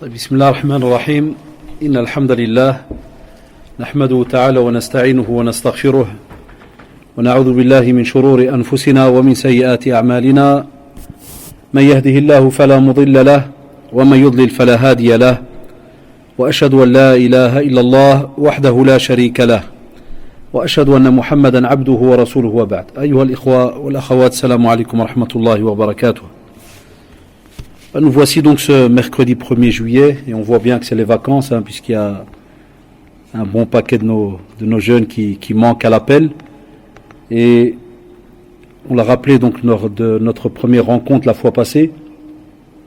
طيب بسم الله الرحمن الرحيم إن الحمد لله نحمده تعالى ونستعينه ونستغفره ونعوذ بالله من شرور أنفسنا ومن سيئات أعمالنا من يهده الله فلا مضل له ومن يضلل فلا هادي له وأشهد أن لا إله إلا الله وحده لا شريك له وأشهد أن محمدا عبده ورسوله وبعد أيها الإخوة والأخوات السلام عليكم ورحمة الله وبركاته. Nous voici donc ce mercredi 1er juillet et on voit bien que c'est les vacances puisqu'il y a un bon paquet de nos jeunes qui manquent à l'appel, et on l'a rappelé donc lors de notre première rencontre la fois passée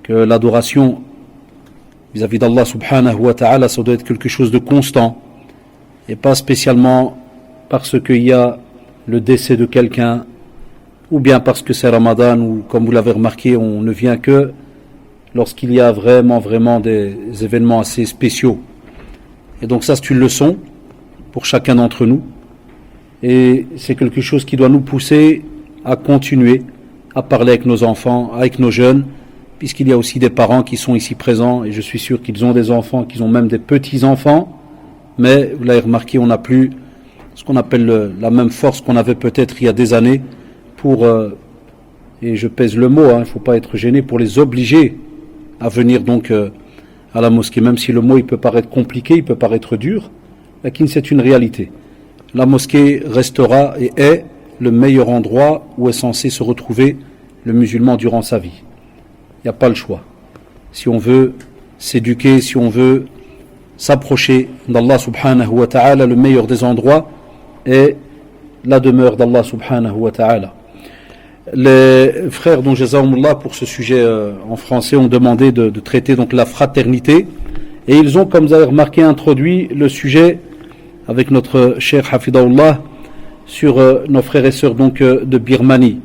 que l'adoration vis-à-vis d'Allah subhanahu wa ta'ala ça doit être quelque chose de constant et pas spécialement parce qu'il y a le décès de quelqu'un ou bien parce que c'est Ramadan ou comme vous l'avez remarqué on ne vient que lorsqu'il y a vraiment des événements assez spéciaux. Et donc ça c'est une leçon pour chacun d'entre nous et c'est quelque chose qui doit nous pousser à continuer à parler avec nos enfants, avec nos jeunes, puisqu'il y a aussi des parents qui sont ici présents et je suis sûr qu'ils ont des enfants, qu'ils ont même des petits-enfants, mais vous l'avez remarqué, on n'a plus ce qu'on appelle la même force qu'on avait peut-être il y a des années pour, et je pèse le mot, il ne faut pas être gêné, pour les obliger à venir donc à la mosquée, même si le mot il peut paraître compliqué, il peut paraître dur, mais c'est une réalité. La mosquée restera et est le meilleur endroit où est censé se retrouver le musulman durant sa vie. Il n'y a pas le choix. Si on veut s'éduquer, si on veut s'approcher d'Allah subhanahu wa ta'ala, le meilleur des endroits est la demeure d'Allah subhanahu wa ta'ala. Les frères dont jazakumullah pour ce sujet en français ont demandé de traiter donc la fraternité et ils ont, comme vous avez remarqué, introduit le sujet avec notre cher Hafidahullah sur nos frères et sœurs donc de Birmanie.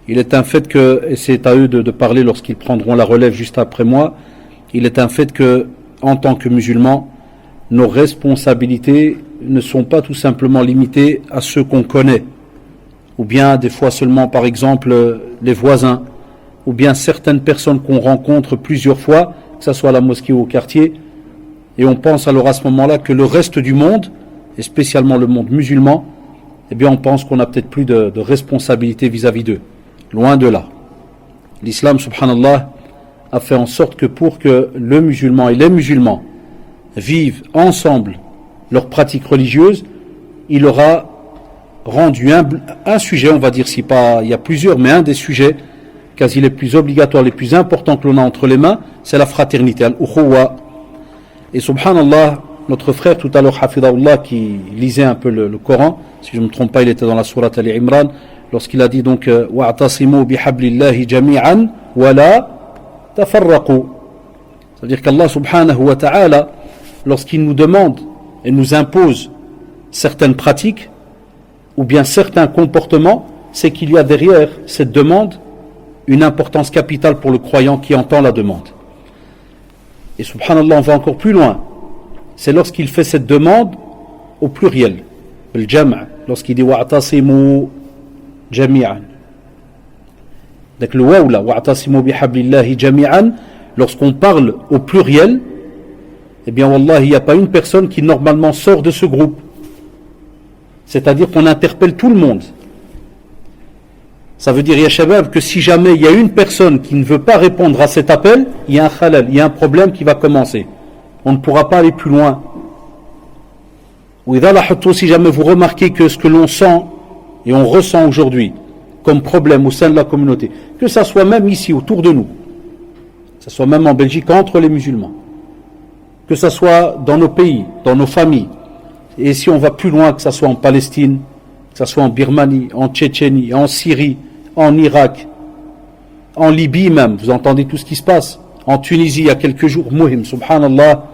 Il est un fait que, et c'est à eux de parler lorsqu'ils prendront la relève juste après moi, il est un fait que en tant que musulmans nos responsabilités ne sont pas tout simplement limitées à ceux qu'on connaît, ou bien des fois seulement par exemple les voisins, ou bien certaines personnes qu'on rencontre plusieurs fois, que ce soit à la mosquée ou au quartier, et on pense alors à ce moment-là que le reste du monde, et spécialement le monde musulman, eh bien on pense qu'on n'a peut-être plus de responsabilité vis-à-vis d'eux. Loin de là. L'islam, subhanallah, a fait en sorte que pour que le musulman et les musulmans vivent ensemble leurs pratiques religieuses, il aura rendu un sujet, on va dire, si pas, il y a plusieurs, mais un des sujets quasi les plus obligatoires, les plus importants que l'on a entre les mains, c'est la fraternité, al-ukhuwa. Et subhanallah, notre frère tout à l'heure, Hafidahullah, qui lisait un peu le Coran, si je ne me trompe pas, il était dans la sourate Ali Imran, lorsqu'il a dit donc wa'tasimu bihablillahi jami'an wa la tafarraqu. C'est-à-dire qu'Allah subhanahu wa ta'ala, lorsqu'il nous demande et nous impose certaines pratiques, ou bien certains comportements, c'est qu'il y a derrière cette demande une importance capitale pour le croyant qui entend la demande. Et subhanallah, on va encore plus loin. C'est lorsqu'il fait cette demande au pluriel, le jam', lorsqu'il dit wa'tasimu jami'an. Donc le waw là, wa'tasimu bihablillahi jami'an, lorsqu'on parle au pluriel, eh bien wallah, il n'y a pas une personne qui normalement sort de ce groupe. C'est-à-dire qu'on interpelle tout le monde. Ça veut dire, ya shabab, que si jamais il y a une personne qui ne veut pas répondre à cet appel, il y a un khalal, il y a un problème qui va commencer. On ne pourra pas aller plus loin. Ou si jamais vous remarquez que ce que l'on sent et on ressent aujourd'hui comme problème au sein de la communauté, que ça soit même ici autour de nous, que ça soit même en Belgique entre les musulmans, que ça soit dans nos pays, dans nos familles, et si on va plus loin, que ce soit en Palestine, que ce soit en Birmanie, en Tchétchénie, en Syrie, en Irak, en Libye même, vous entendez tout ce qui se passe, en Tunisie il y a quelques jours, Mouhim, subhanallah,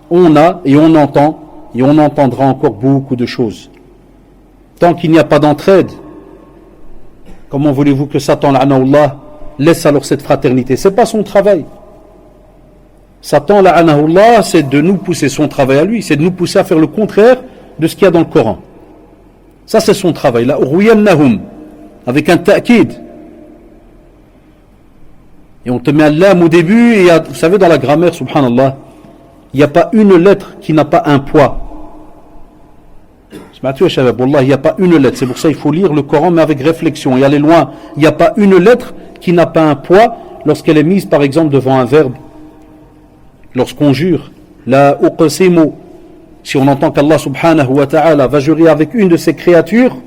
on a et on entend, et on entendra encore beaucoup de choses. Tant qu'il n'y a pas d'entraide, comment voulez-vous que Satan, la'anahullah, laisse alors cette fraternité? C'est pas son travail. Satan, la'anahullah, c'est de nous pousser, son travail à lui, c'est de nous pousser à faire le contraire de ce qu'il y a dans le Coran. Ça c'est son travail, la urwiyannahum, avec un ta'kid. Et on te met un lam au début, et vous savez, dans la grammaire, subhanallah, il n'y a pas une lettre qui n'a pas un poids. Il n'y a pas une lettre. C'est pour ça qu'il faut lire le Coran, mais avec réflexion, et aller loin. Il n'y a pas une lettre qui n'a pas un poids lorsqu'elle est mise, par exemple, devant un verbe. Lorsqu'on jure, la uqsimu, si on entend qu'Allah subhanahu wa ta'ala va jurer avec une de ses créatures,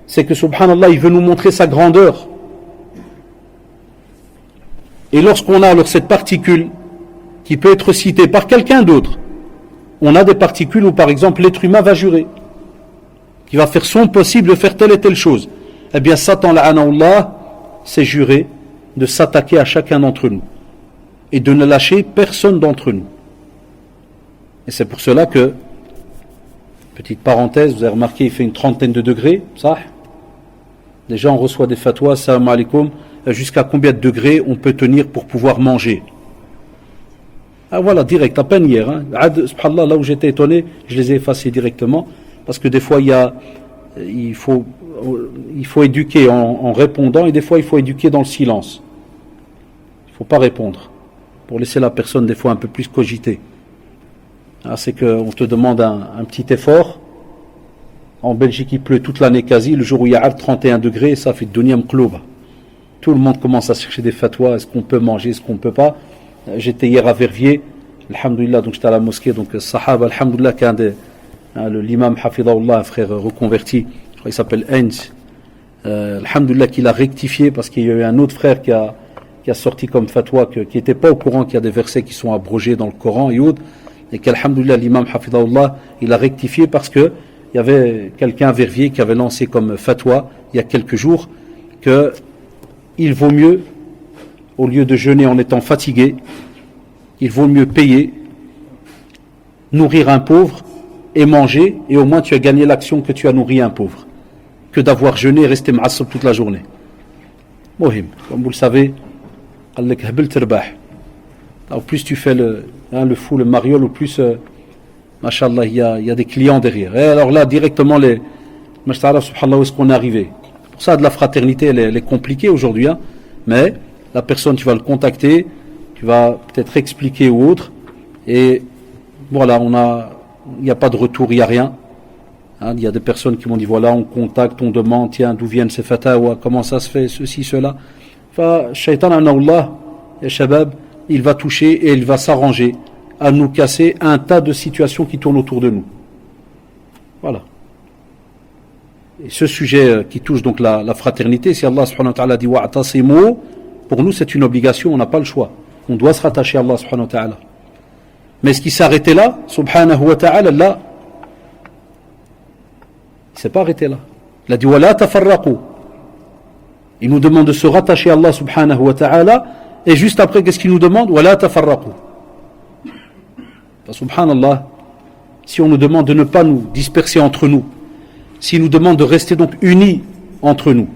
c'est que subhanallah, il veut nous montrer sa grandeur. Et lorsqu'on a alors cette particule qui peut être citée par quelqu'un d'autre, on a des particules où par exemple l'être humain va jurer, qui va faire son possible de faire telle et telle chose. Eh bien Satan, la'anahullah, s'est juré de s'attaquer à chacun d'entre nous et de ne lâcher personne d'entre nous. Et c'est pour cela que, petite parenthèse, vous avez remarqué, il fait une trentaine de degrés, ça. Déjà on reçoit des fatwas, salam alaikum, jusqu'à combien de degrés on peut tenir pour pouvoir manger. Ah voilà, direct, à peine hier. Subhanallah, là où j'étais étonné, je les ai effacés directement, parce que des fois il faut éduquer en répondant, et des fois il faut éduquer dans le silence. Il ne faut pas répondre, pour laisser la personne des fois un peu plus cogiter. C'est qu'on te demande un petit effort. En Belgique il pleut toute l'année quasi, le jour où il y a 31 degrés, ça fait dunya mqlouba. Tout le monde commence à chercher des fatwas, est-ce qu'on peut manger, est-ce qu'on ne peut pas. J'étais hier à Verviers, alhamdoulilah, donc j'étais à la mosquée, donc sahaba, alhamdoulilah, l'imam hafidahullah, un frère reconverti, je crois qu'il s'appelle Heinz, alhamdoulilah qu'il a rectifié, parce qu'il y a eu un autre frère qui a sorti comme fatwa, qui n'était pas au courant qu'il y a des versets qui sont abrogés dans le Coran et autres, et qu'alhamdoulilah, l'imam hafidahullah, il a rectifié parce que il y avait quelqu'un à Verviers qui avait lancé comme fatwa, il y a quelques jours, que il vaut mieux, au lieu de jeûner en étant fatigué, il vaut mieux payer, nourrir un pauvre et manger, et au moins tu as gagné l'action que tu as nourri un pauvre, que d'avoir jeûné et resté ma'assab toute la journée. Mohim, comme vous le savez, au plus tu fais le fou, le mariole, au plus, mashallah, il y a des clients derrière. Et alors là, directement, subhanallah, où est-ce qu'on est arrivé? Pour ça, de la fraternité, elle est compliquée aujourd'hui, mais la personne, tu vas le contacter, tu vas peut-être expliquer ou autre, et voilà, il n'y a pas de retour, il n'y a rien. Il y a des personnes qui m'ont dit, voilà, on contacte, on demande, tiens, d'où viennent ces fatwas, comment ça se fait, ceci, cela. Enfin, shaitan anawullah, et shabab, il va toucher et il va s'arranger à nous casser un tas de situations qui tournent autour de nous. Voilà. Et ce sujet qui touche donc la fraternité, si Allah subhanahu wa ta'ala dit wa'tasimu, pour nous c'est une obligation, on n'a pas le choix. On doit se rattacher à Allah subhanahu wa ta'ala. Mais est-ce qu'il s'est arrêté là, subhanahu wa ta'ala, là? Il ne s'est pas arrêté là. Il a dit wala tafarraqu. Il nous demande de se rattacher à Allah subhanahu wa ta'ala, et juste après, qu'est-ce qu'il nous demande? Wala tafarraqu. Subhanallah, si on nous demande de ne pas nous disperser entre nous, s'il nous demande de rester donc unis entre nous,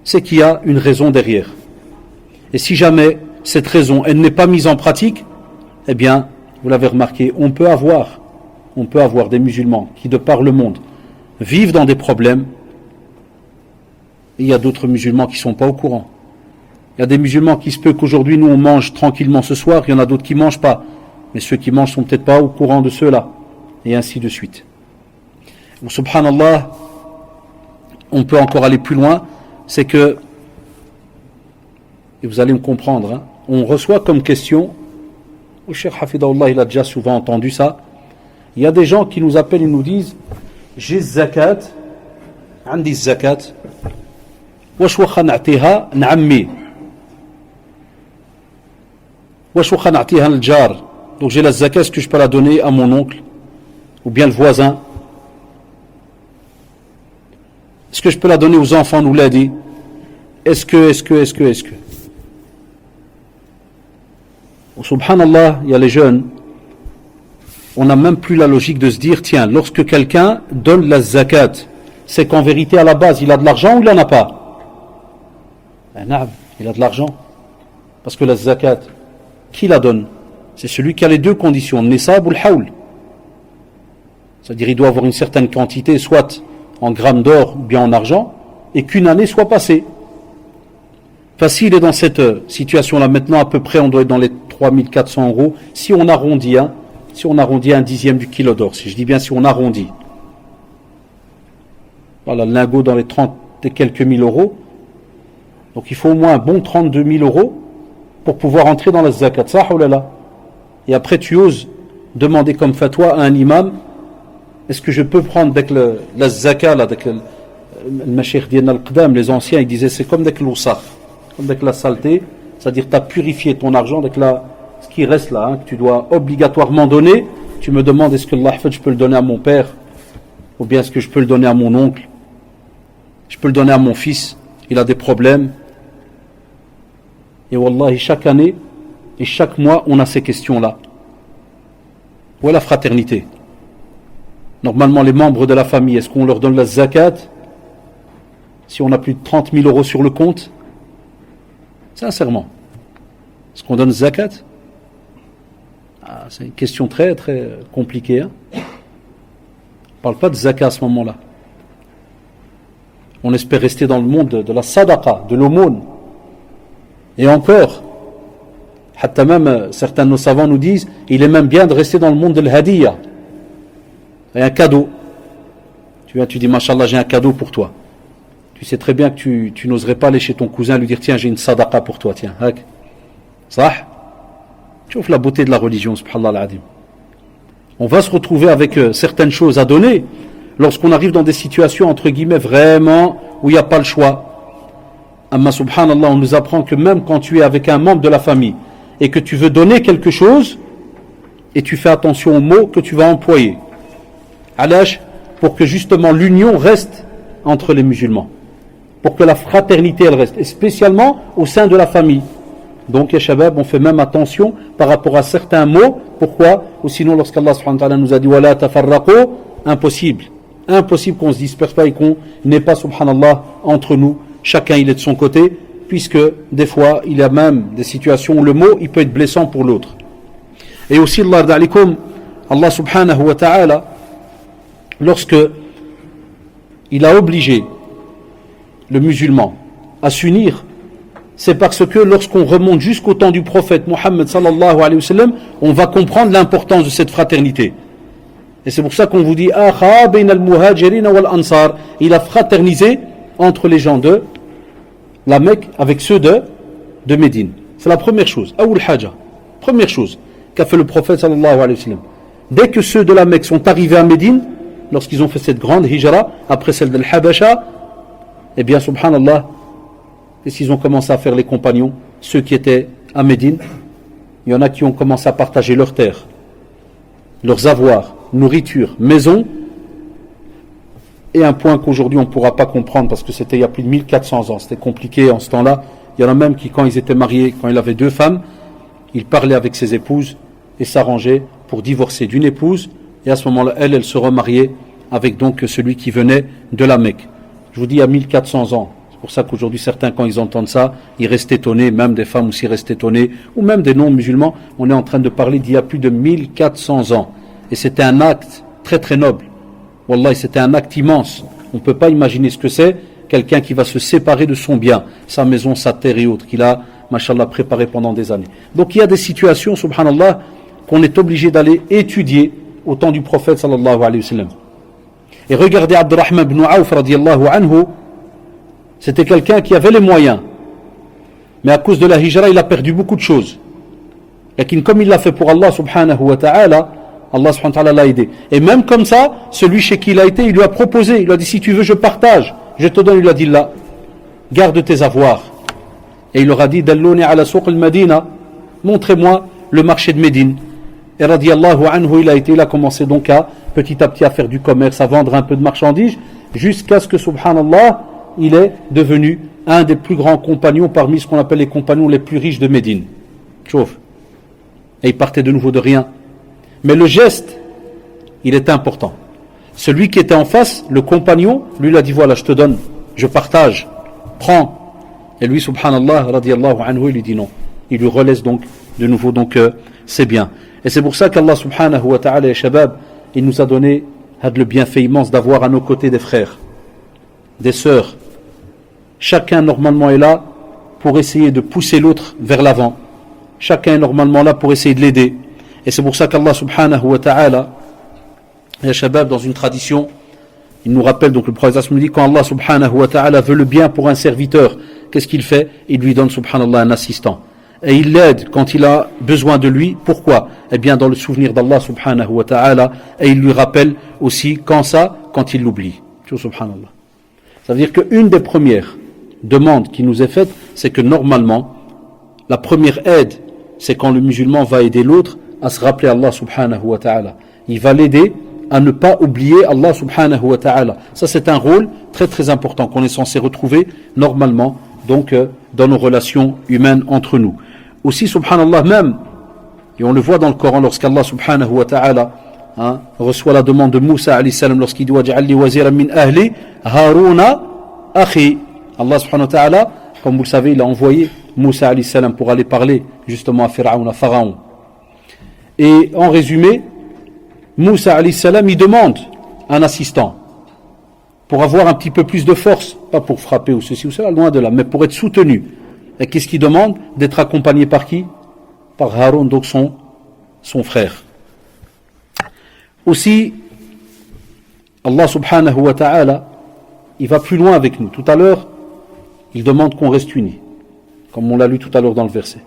c'est qu'il y a une raison derrière. Et si jamais cette raison elle n'est pas mise en pratique, eh bien, vous l'avez remarqué, on peut avoir des musulmans qui de par le monde vivent dans des problèmes, et il y a d'autres musulmans qui ne sont pas au courant. Il y a des musulmans qui se peut qu'aujourd'hui nous on mange tranquillement ce soir, il y en a d'autres qui ne mangent pas, mais ceux qui mangent sont peut-être pas au courant de ceux-là, et ainsi de suite. Donc, subhanallah, on peut encore aller plus loin, c'est que, et vous allez me comprendre, on reçoit comme question, le Cheikh Hafidahullah, il a déjà souvent entendu ça, il y a des gens qui nous appellent et nous disent, j'ai zakat, andi zakat, wash wakha na'tiha na'ammi, wash wakha na'tiha al-jar. Donc j'ai la zakat, est-ce que je peux la donner à mon oncle ou bien le voisin? Est-ce que je peux la donner aux enfants, nous l'a dit? Est-ce que oh, subhanallah, il y a les jeunes, on n'a même plus la logique de se dire, tiens, lorsque quelqu'un donne la zakat, c'est qu'en vérité à la base il a de l'argent ou il n'en a pas? Il a de l'argent, parce que la zakat, qui la donne? C'est celui qui a les deux conditions, le nisab ou le haoul. C'est-à-dire il doit avoir une certaine quantité, soit en grammes d'or ou bien en argent, et qu'une année soit passée. S'il est dans cette situation-là, maintenant à peu près on doit être dans les 3400 €, si on arrondit, si on arrondit un dixième du kilo d'or, si je dis bien si on arrondit, voilà, le lingot dans les 30 et quelques mille euros, donc il faut au moins un bon 32 000 € pour pouvoir entrer dans la zakat, ça ou là. Et après tu oses demander comme fatwa à un imam, est-ce que je peux prendre avec la zakat, là, avec le mashayikh d'Yen al-Qdam, les anciens, ils disaient c'est comme avec l'oussaf, comme avec la saleté, c'est-à-dire tu as purifié ton argent avec ce qui reste là, que tu dois obligatoirement donner, tu me demandes est-ce que je peux le donner à mon père, ou bien est-ce que je peux le donner à mon oncle, je peux le donner à mon fils, il a des problèmes. Et wallahi, chaque année et chaque mois, on a ces questions-là. Où est la fraternité? Normalement, les membres de la famille, est-ce qu'on leur donne la zakat si on a plus de 30 000 € sur le compte? Sincèrement, est-ce qu'on donne zakat? C'est une question très très compliquée. On ne parle pas de zakat à ce moment-là. On espère rester dans le monde de la sadaqa, de l'aumône. Et encore, hatta même certains de nos savants nous disent, il est même bien de rester dans le monde de l'hadiyya. Et un cadeau. Tu viens, tu dis, Mashallah, j'ai un cadeau pour toi. Tu sais très bien que tu n'oserais pas aller chez ton cousin et lui dire, tiens, j'ai une sadaqa pour toi, tiens. Ça? Tu vois la beauté de la religion, subhanallah al-adim. On va se retrouver avec certaines choses à donner lorsqu'on arrive dans des situations, entre guillemets, vraiment, où il n'y a pas le choix. Amma subhanallah, on nous apprend que même quand tu es avec un membre de la famille et que tu veux donner quelque chose, et tu fais attention aux mots que tu vas employer. Alash, pour que justement l'union reste entre les musulmans. Pour que la fraternité elle reste, et spécialement au sein de la famille. Donc, ya shabab, on fait même attention par rapport à certains mots. Pourquoi? Ou sinon, lorsqu'Allah subhanahu wa ta'ala nous a dit wala tafarraqu, impossible. Impossible qu'on se disperse pas et qu'on n'ait pas, subhanallah, entre nous. Chacun il est de son côté, puisque des fois il y a même des situations où le mot il peut être blessant pour l'autre. Et aussi Allah subhanahu wa ta'ala, lorsque il a obligé le musulman à s'unir, c'est parce que lorsqu'on remonte jusqu'au temps du prophète Mohammed sallallahu alayhi wa sallam, on va comprendre l'importance de cette fraternité. Et c'est pour ça qu'on vous dit Akha bayna al-muhajirin wal ansar, il a fraternisé entre les gens de la Mecque avec ceux de Médine. C'est la première chose. Aoul Haja. Première chose qu'a fait le prophète sallallahu alayhi wa sallam. Dès que ceux de la Mecque sont arrivés à Médine, lorsqu'ils ont fait cette grande hijra, après celle de l'Habasha, eh bien, subhanallah, qu'est-ce qu'ils ont commencé à faire les compagnons, ceux qui étaient à Médine? Il y en a qui ont commencé à partager leurs terres, leurs avoirs, nourriture, maisons. Et un point qu'aujourd'hui on ne pourra pas comprendre parce que c'était il y a plus de 1400 ans, c'était compliqué en ce temps-là. Il y en a même qui, quand ils étaient mariés, quand il avait 2 femmes, ils parlaient avec ses épouses et s'arrangeaient pour divorcer d'une épouse, et à ce moment-là, elle se remariait avec donc celui qui venait de la Mecque. Je vous dis, il y a 1400 ans. C'est pour ça qu'aujourd'hui, certains, quand ils entendent ça, ils restent étonnés, même des femmes aussi restent étonnées, ou même des non-musulmans. On est en train de parler d'il y a plus de 1400 ans. Et c'était un acte très très noble. Wallah, c'était un acte immense. On ne peut pas imaginer ce que c'est, quelqu'un qui va se séparer de son bien, sa maison, sa terre et autres, qu'il a, mashallah, préparé pendant des années. Donc il y a des situations, subhanallah, qu'on est obligé d'aller étudier au temps du prophète sallallahu alayhi wa sallam. Et regardez Abdurrahman ibn Auf radiyallahu anhu, c'était quelqu'un qui avait les moyens. Mais à cause de la hijra, il a perdu beaucoup de choses. Et comme il l'a fait pour Allah subhanahu wa ta'ala, Allah subhanahu wa ta'ala l'a aidé. Et même comme ça, celui chez qui il a été, il lui a proposé, il lui a dit si tu veux je partage, je te donne, il lui a dit là, garde tes avoirs. Et il leur a dit Dallouni ala souq al-Madina, montrez-moi le marché de Médine. Et radiyallahu anhu, il a commencé donc à petit à petit à faire du commerce, à vendre un peu de marchandises, jusqu'à ce que subhanallah, il est devenu un des plus grands compagnons parmi ce qu'on appelle les compagnons les plus riches de Médine. Chauffe. Et il partait de nouveau de rien. Mais le geste, il est important. Celui qui était en face, le compagnon, lui il a dit voilà, je te donne, je partage, prends. Et lui, subhanallah, radiyallahu anhu, il lui dit non. Il lui relaisse donc de nouveau, donc c'est bien. Et c'est pour ça qu'Allah subhanahu wa ta'ala, ya shabab, il nous a donné le bienfait immense d'avoir à nos côtés des frères, des sœurs. Chacun normalement est là pour essayer de pousser l'autre vers l'avant. Chacun est normalement là pour essayer de l'aider. Et c'est pour ça qu'Allah subhanahu wa ta'ala, ya shabab, dans une tradition, il nous rappelle, donc le prophète nous dit, quand Allah subhanahu wa ta'ala veut le bien pour un serviteur, qu'est-ce qu'il fait? Il lui donne subhanallah un assistant. Et il l'aide quand il a besoin de lui. Pourquoi? Eh bien dans le souvenir d'Allah subhanahu wa ta'ala, et il lui rappelle aussi quand il l'oublie. Subhanallah. Ça veut dire qu'une des premières demandes qui nous est faite, c'est que normalement, la première aide, c'est quand le musulman va aider l'autre à se rappeler Allah subhanahu wa ta'ala. Il va l'aider à ne pas oublier Allah subhanahu wa ta'ala. Ça c'est un rôle très très important qu'on est censé retrouver normalement donc dans nos relations humaines entre nous. Aussi subhanallah même, et on le voit dans le Coran lorsqu'Allah subhanahu wa ta'ala reçoit la demande de Moussa alayhi salam lorsqu'il dit waj'alni waziran min ahli Haruna akhi. Allah subhanahu wa ta'ala, comme vous le savez, il a envoyé Moussa alayhi salam pour aller parler justement à Pharaon. Et en résumé, Moussa alayhi salam, il demande un assistant pour avoir un petit peu plus de force, pas pour frapper ou ceci ou cela, loin de là, mais pour être soutenu. Et qu'est-ce qu'il demande? D'être accompagné par qui? Par Haroun, donc son frère. Aussi, Allah subhanahu wa ta'ala, il va plus loin avec nous. Tout à l'heure, il demande qu'on reste unis, comme on l'a lu tout à l'heure dans le verset.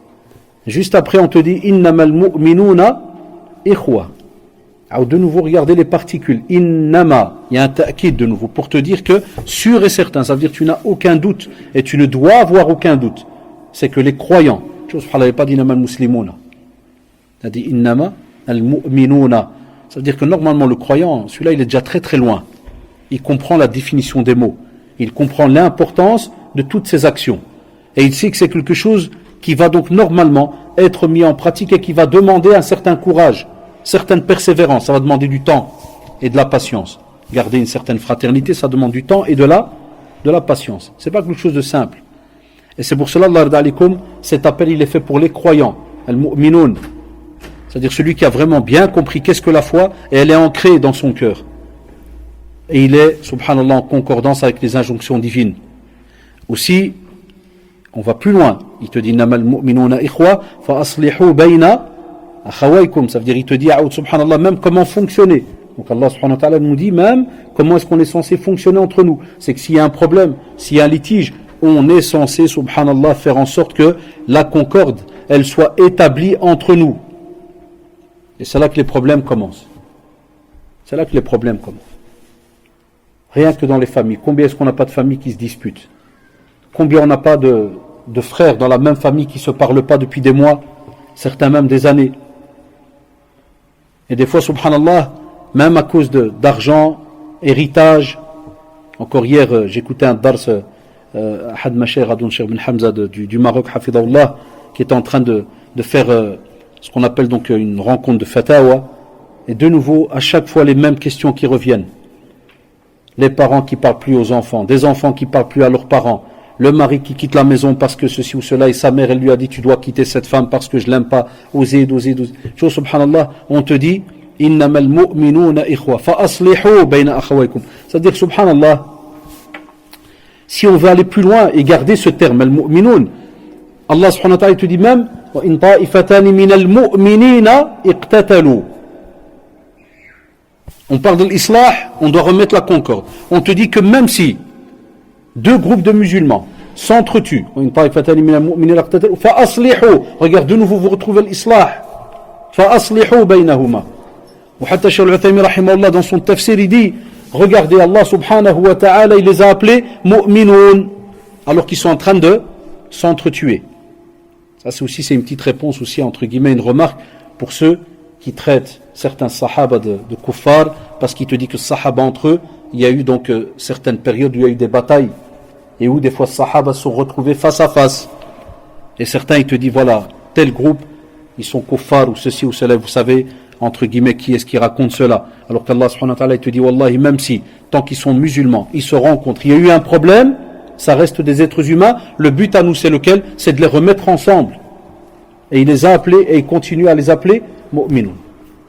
Juste après, on te dit innamal mu'minuna ikhwa. Alors de nouveau, regardez les particules. Innama, il y a un ta'kid de nouveau pour te dire que sûr et certain, ça veut dire que tu n'as aucun doute et tu ne dois avoir aucun doute. C'est que les croyants, je n'avais pas dit innama al-muslimuna, il a dit innama al-mu'minuna. Ça veut dire que normalement le croyant, celui-là il est déjà très très loin. Il comprend la définition des mots. Il comprend l'importance de toutes ses actions. Et il sait que c'est quelque chose qui va donc normalement être mis en pratique et qui va demander un certain courage, certaine persévérance. Ça va demander du temps et de la patience. Garder une certaine fraternité, ça demande du temps et de la patience. C'est pas quelque chose de simple. Et c'est pour cela, cet appel il est fait pour les croyants, al-mu'minun. C'est-à-dire celui qui a vraiment bien compris qu'est-ce que la foi et elle est ancrée dans son cœur. Et il est, subhanallah, en concordance avec les injonctions divines. Aussi, on va plus loin. Il te dit namal mu'minuna ikhwa fa aslihu bayna akhawaykum. Ça veut dire il te dit subhanallah même comment fonctionner. Donc Allah subhanahu wa ta'ala nous dit même comment est-ce qu'on est censé fonctionner entre nous. C'est que s'il y a un problème, s'il y a un litige, on est censé subhanallah faire en sorte que la concorde elle soit établie entre nous. Et c'est là que les problèmes commencent. C'est là que les problèmes commencent. Rien que dans les familles. Combien est-ce qu'on n'a pas de familles qui se disputent? Combien on n'a pas de frères dans la même famille qui ne se parlent pas depuis des mois, certains même des années. Et des fois, subhanallah, même à cause d'argent, héritage. Encore hier, j'écoutais un dars, Ahad Macher Adoun Cheikh bin Hamza du Maroc, Hafidahullah, qui était en train de faire ce qu'on appelle donc une rencontre de fatawa. Et de nouveau, à chaque fois, les mêmes questions qui reviennent. Les parents qui ne parlent plus aux enfants, des enfants qui ne parlent plus à leurs parents, le mari qui quitte la maison parce que ceci ou cela, et sa mère, elle lui a dit, tu dois quitter cette femme parce que je l'aime pas, osez. Chose, subhanallah, on te dit, innamal mu'minuna ikhwa, fa aslihu bayna akhawaykum. C'est-à-dire, subhanallah, si on veut aller plus loin et garder ce terme, al-mu'minun, Allah subhanahu wa ta'ala te dit même, wa in ta'ifatani minal mu'minina iqtatalu. On parle de l'islah, on doit remettre la concorde. On te dit que même si deux groupes de musulmans s'entretuent, regarde de nouveau vous retrouvez l'islah, dans son tafsir il dit, regardez Allah subhanahu wa ta'ala il les a appelés mu'minun alors qu'ils sont en train de s'entretuer. Ça c'est une petite réponse aussi entre guillemets, une remarque pour ceux qui traitent certains sahaba de kuffar, parce qu'il te dit que sahaba entre eux, il y a eu donc certaines périodes où il y a eu des batailles, et où des fois sahaba sont retrouvés face à face. Et certains, ils te disent, voilà, tel groupe, ils sont kuffar, ou ceci ou cela, vous savez, entre guillemets, qui est-ce qui raconte cela? Alors qu'Allah subhanahu wa ta'ala, il te dit, wallahi, même si, tant qu'ils sont musulmans, ils se rencontrent, il y a eu un problème, ça reste des êtres humains, le but à nous, c'est lequel? C'est de les remettre ensemble. Et il les a appelés, et il continue à les appeler mu'minun.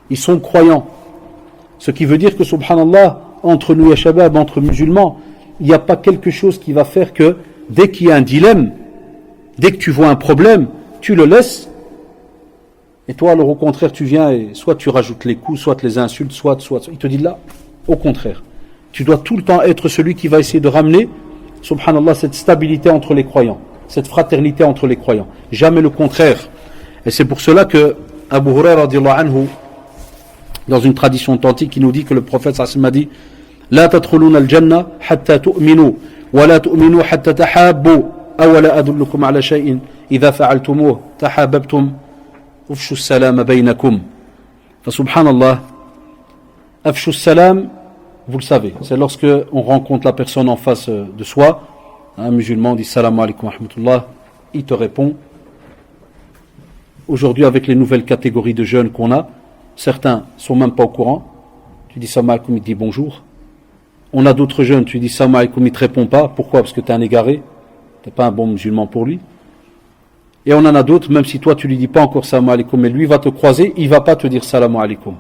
Ils sont croyants. Ce qui veut dire que, subhanallah, entre nous et shabab, entre musulmans, il n'y a pas quelque chose qui va faire que, dès qu'il y a un dilemme, Dès que tu vois un problème, tu le laisses. Et toi, alors au contraire, tu viens et soit tu rajoutes les coups, soit les insultes, soit. Il te dit là, au contraire. Tu dois tout le temps être celui qui va essayer de ramener, subhanallah, cette stabilité entre les croyants, cette fraternité entre les croyants. Jamais le contraire. Et c'est pour cela que Abu Huraira radiyallahu anhu, dans une tradition authentique, il nous dit que le prophète sallallahu alayhi wa sallam a dit La tadkhuluna al-jannah hatta tu'minu wa la tu'minu hatta tahabbu aw la adullukum ala shay'in idha fa'altumuhu tahabbtum ufshu as-salam baynakum. Fa subhanallah, afshu as-salam, vous le savez, c'est lorsque on rencontre la personne en face de soi, un musulman dit salam alaykum wa rahmatullah, il te répond. Aujourd'hui, avec les nouvelles catégories de jeunes qu'on a, certains sont même pas au courant. Tu dis salam alaykoum, il te dit bonjour. On a d'autres jeunes, tu dis salam alaykoum, il te répond pas. Pourquoi? Parce que tu es un égaré, tu n'es pas un bon musulman pour lui. Et on en a d'autres, même si toi tu lui dis pas encore salam alaykoum, mais lui va te croiser, il va pas te dire salam alaykoum.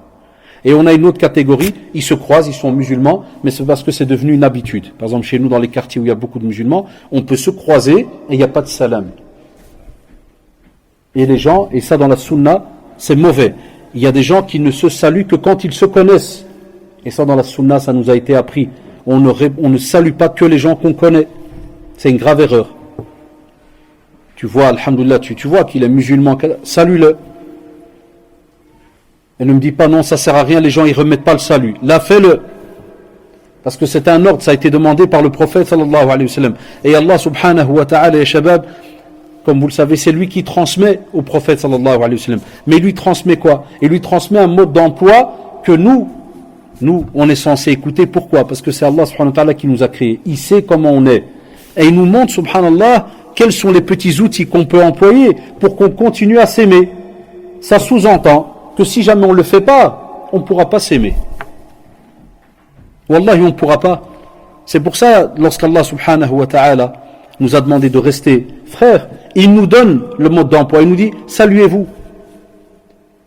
Et on a une autre catégorie, ils se croisent, ils sont musulmans, mais c'est parce que c'est devenu une habitude. Par exemple, chez nous, dans les quartiers où il y a beaucoup de musulmans, on peut se croiser et il n'y a pas de salam. Et les gens, et ça dans la sunna, c'est mauvais. Il y a des gens qui ne se saluent que quand ils se connaissent. Et ça dans la sunna, ça nous a été appris. On ne salue pas que les gens qu'on connaît. C'est une grave erreur. Tu vois, alhamdoulilah, tu vois qu'il est musulman, salue-le. Et ne me dis pas non, ça sert à rien, les gens ils remettent pas le salut. Là, fais-le. Parce que c'est un ordre, ça a été demandé par le prophète sallallahu alayhi wa sallam. Et Allah subhanahu wa ta'ala, ya shabab, comme vous le savez, c'est lui qui transmet au prophète sallallahu alayhi wa sallam. Mais il lui transmet quoi? Il lui transmet un mode d'emploi que nous, on est censé écouter. Pourquoi? Parce que c'est Allah subhanahu wa ta'ala qui nous a créés. Il sait comment on est. Et il nous montre, subhanallah, quels sont les petits outils qu'on peut employer pour qu'on continue à s'aimer. Ça sous-entend que si jamais on ne le fait pas, on ne pourra pas s'aimer. Wallahi, on ne pourra pas. C'est pour ça, lorsqu'Allah subhanahu wa ta'ala nous a demandé de rester frères, il nous donne le mode d'emploi, il nous dit saluez-vous.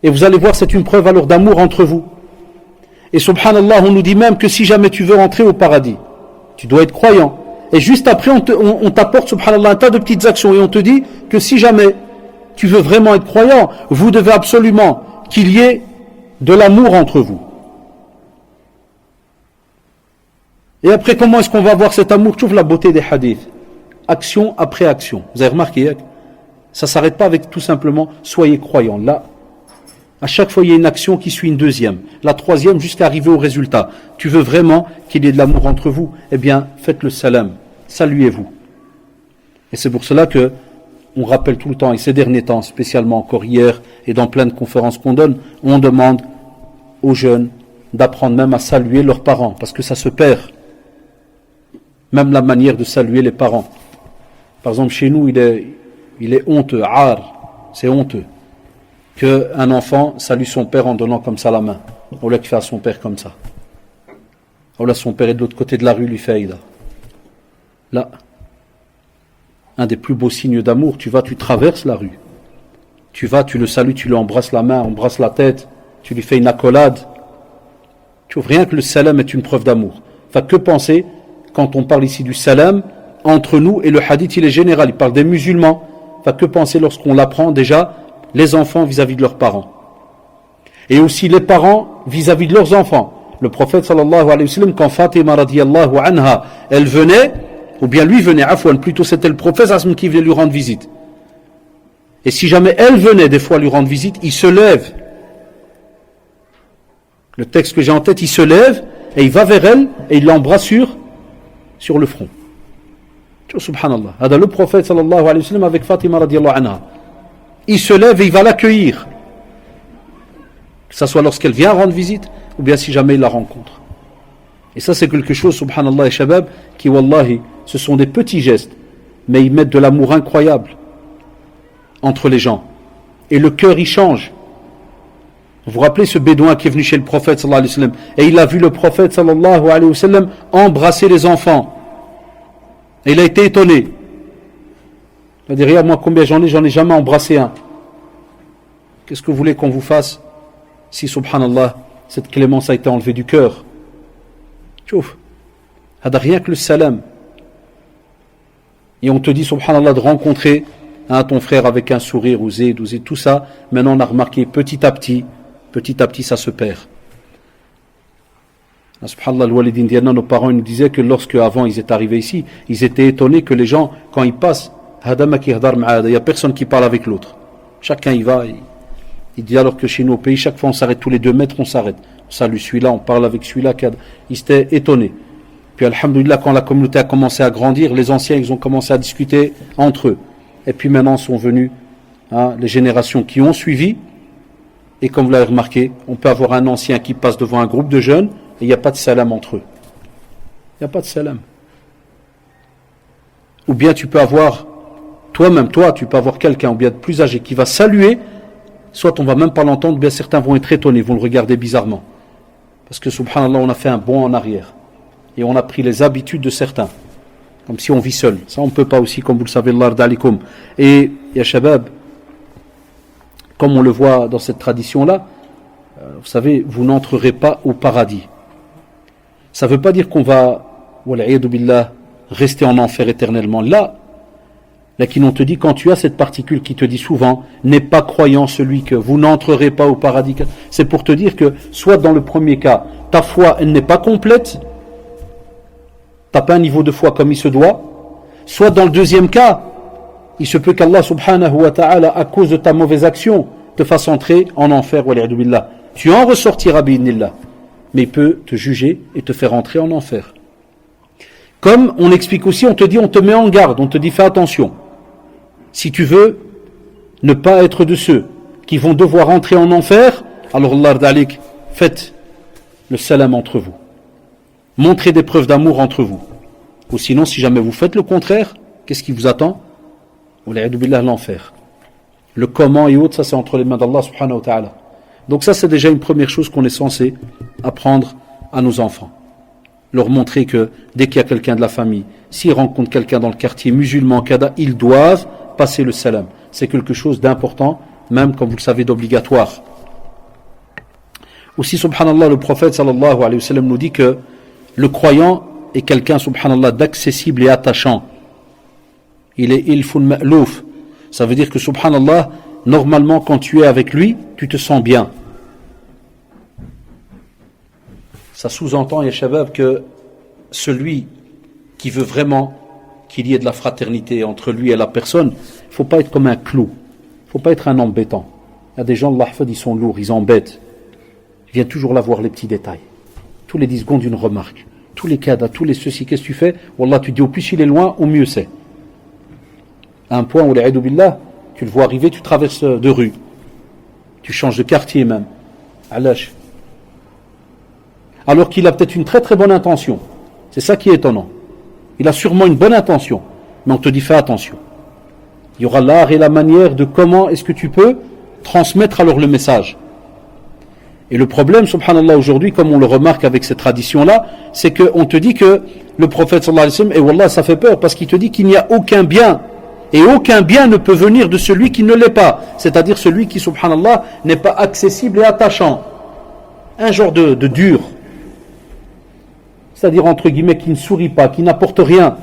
Et vous allez voir, c'est une preuve alors d'amour entre vous. Et subhanallah, on nous dit même que si jamais tu veux rentrer au paradis, tu dois être croyant. Et juste après, on t'apporte, subhanallah, un tas de petites actions et on te dit que si jamais tu veux vraiment être croyant, vous devez absolument qu'il y ait de l'amour entre vous. Et après, comment est-ce qu'on va avoir cet amour? Tu trouves la beauté des hadiths. Action après action. Vous avez remarqué, ça ne s'arrête pas avec tout simplement soyez croyants. Là, à chaque fois, il y a une action qui suit une deuxième. La troisième, jusqu'à arriver au résultat. Tu veux vraiment qu'il y ait de l'amour entre vous? Eh bien, faites le salam. Saluez-vous. Et c'est pour cela que on rappelle tout le temps, et ces derniers temps, spécialement encore hier, et dans plein de conférences qu'on donne, on demande aux jeunes d'apprendre même à saluer leurs parents, parce que ça se perd. Même la manière de saluer les parents. Par exemple, chez nous, il est honteux, c'est honteux, qu'un enfant salue son père en donnant comme ça la main, au lieu qu'il fait à son père comme ça. Ou là, son père est de l'autre côté de la rue, lui fait Aïda. Là, un des plus beaux signes d'amour, tu traverses la rue. Tu le salues, tu lui embrasses la main, embrasses la tête, tu lui fais une accolade. Tu vois, rien que le salam est une preuve d'amour. Enfin, que penser quand on parle ici du salam entre nous, et le hadith il est général, il parle des musulmans. Enfin, que penser lorsqu'on l'apprend déjà, les enfants vis-à-vis de leurs parents. Et aussi les parents vis-à-vis de leurs enfants. Le prophète sallallahu alayhi wa sallam, quand Fatima radiyallahu anha, elle venait, ou bien lui venait, afwan, plutôt c'était le prophète qui venait lui rendre visite. Et si jamais elle venait des fois lui rendre visite, il se lève. Le texte que j'ai en tête, il se lève et il va vers elle et il l'embrasse sur le front. Subhanallah. Ada le prophète sallallahu alayhi wa sallam avec Fatima radiyallahu anha. Il se lève et il va l'accueillir. Que ce soit lorsqu'elle vient rendre visite ou bien si jamais il la rencontre. Et ça c'est quelque chose, subhanallah et shabab, qui wallahi, ce sont des petits gestes, mais ils mettent de l'amour incroyable entre les gens. Et le cœur il change. Vous vous rappelez ce bédouin qui est venu chez le prophète sallallahu alayhi wa sallam et il a vu le prophète sallallahu alayhi wa sallam embrasser les enfants. Et il a été étonné. Il a dit, regarde moi combien j'en ai jamais embrassé un. Qu'est-ce que vous voulez qu'on vous fasse si subhanallah cette clémence a été enlevée du cœur? Chouf. Rien que le salam. Et on te dit subhanallah de rencontrer hein, ton frère avec un sourire, ou zé, tout ça, maintenant on a remarqué petit à petit, ça se perd. Subhanallah, al-Walid Indiana, nos parents nous disaient que lorsque avant ils étaient arrivés ici, ils étaient étonnés que les gens, quand ils passent, il n'y a personne qui parle avec l'autre. Chacun y va. Il dit alors que chez nous au pays, chaque fois on s'arrête tous les 2 mètres, on s'arrête. On salue celui-là, on parle avec celui-là. Ils étaient étonnés. Puis alhamdoulilah, quand la communauté a commencé à grandir, les anciens ils ont commencé à discuter entre eux. Et puis maintenant sont venus les générations qui ont suivi. Et comme vous l'avez remarqué, on peut avoir un ancien qui passe devant un groupe de jeunes et il n'y a pas de salam entre eux. Il n'y a pas de salam. Ou bien tu peux avoir, tu peux avoir quelqu'un ou bien de plus âgé qui va saluer, soit on va même pas l'entendre, ou bien certains vont être étonnés, vont le regarder bizarrement. Parce que subhanallah, on a fait un bond en arrière. Et on a pris les habitudes de certains. Comme si on vit seul. Ça on ne peut pas aussi, comme vous le savez, Allah d'alikum. Et ya shabab, comme on le voit dans cette tradition-là, vous savez, vous n'entrerez pas au paradis. Ça ne veut pas dire qu'on va, wal'iyadu billah, rester en enfer éternellement. Là, on te dit, quand tu as cette particule qui te dit souvent, n'est pas croyant celui que vous n'entrerez pas au paradis. C'est pour te dire que, soit dans le premier cas, ta foi, elle n'est pas complète, tu n'as pas un niveau de foi comme il se doit, soit dans le deuxième cas, il se peut qu'Allah subhanahu wa ta'ala, à cause de ta mauvaise action, te fasse entrer en enfer, wal'iyadu billah. Tu en ressortiras bi'idnillah, mais il peut te juger et te faire entrer en enfer. Comme on explique aussi, on te dit, on te met en garde, on te dit fais attention. Si tu veux ne pas être de ceux qui vont devoir entrer en enfer, alors Allah d'alik, faites le salam entre vous. Montrez des preuves d'amour entre vous. Ou sinon, si jamais vous faites le contraire, qu'est-ce qui vous attend? Wal'iyadu billah, l'enfer. Le comment et autres, ça c'est entre les mains d'Allah subhanahu wa ta'ala. Donc ça c'est déjà une première chose qu'on est censé apprendre à nos enfants. Leur montrer que dès qu'il y a quelqu'un de la famille, s'ils rencontrent quelqu'un dans le quartier musulman, ils doivent passer le salam. C'est quelque chose d'important, même comme vous le savez, d'obligatoire. Aussi, subhanallah, le prophète sallallahu alayhi wa sallam nous dit que le croyant est quelqu'un, subhanallah, d'accessible et attachant. Il est ilfun ma'louf. Ça veut dire que, subhanallah, normalement, quand tu es avec lui, tu te sens bien. Ça sous-entend, ya shabab, que celui qui veut vraiment qu'il y ait de la fraternité entre lui et la personne, il ne faut pas être comme un clou. Il ne faut pas être un embêtant. Il y a des gens, Allah, ils sont lourds, ils embêtent. Ils viennent toujours là voir les petits détails. Tous les 10 secondes, une remarque. Tous les cadres, tous les ceci, qu'est-ce que tu fais? Wallah, tu dis, au plus il est loin, au mieux c'est. À un point où, l'a'idou billah, tu le vois arriver, tu traverses de rue. Tu changes de quartier même. Alash. Alors qu'il a peut-être une très très bonne intention. C'est ça qui est étonnant. Il a sûrement une bonne intention, mais on te dit fais attention. Il y aura l'art et la manière de comment est-ce que tu peux transmettre alors le message. Et le problème, subhanallah, aujourd'hui, comme on le remarque avec cette tradition-là, c'est qu'on te dit que le prophète sallallahu alayhi wa sallam, et wallah, ça fait peur, parce qu'il te dit qu'il n'y a aucun bien, et aucun bien ne peut venir de celui qui ne l'est pas, c'est-à-dire celui qui, subhanallah, n'est pas accessible et attachant. Un genre de dur, c'est-à-dire, entre guillemets, qui ne sourit pas, qui n'apporte rien,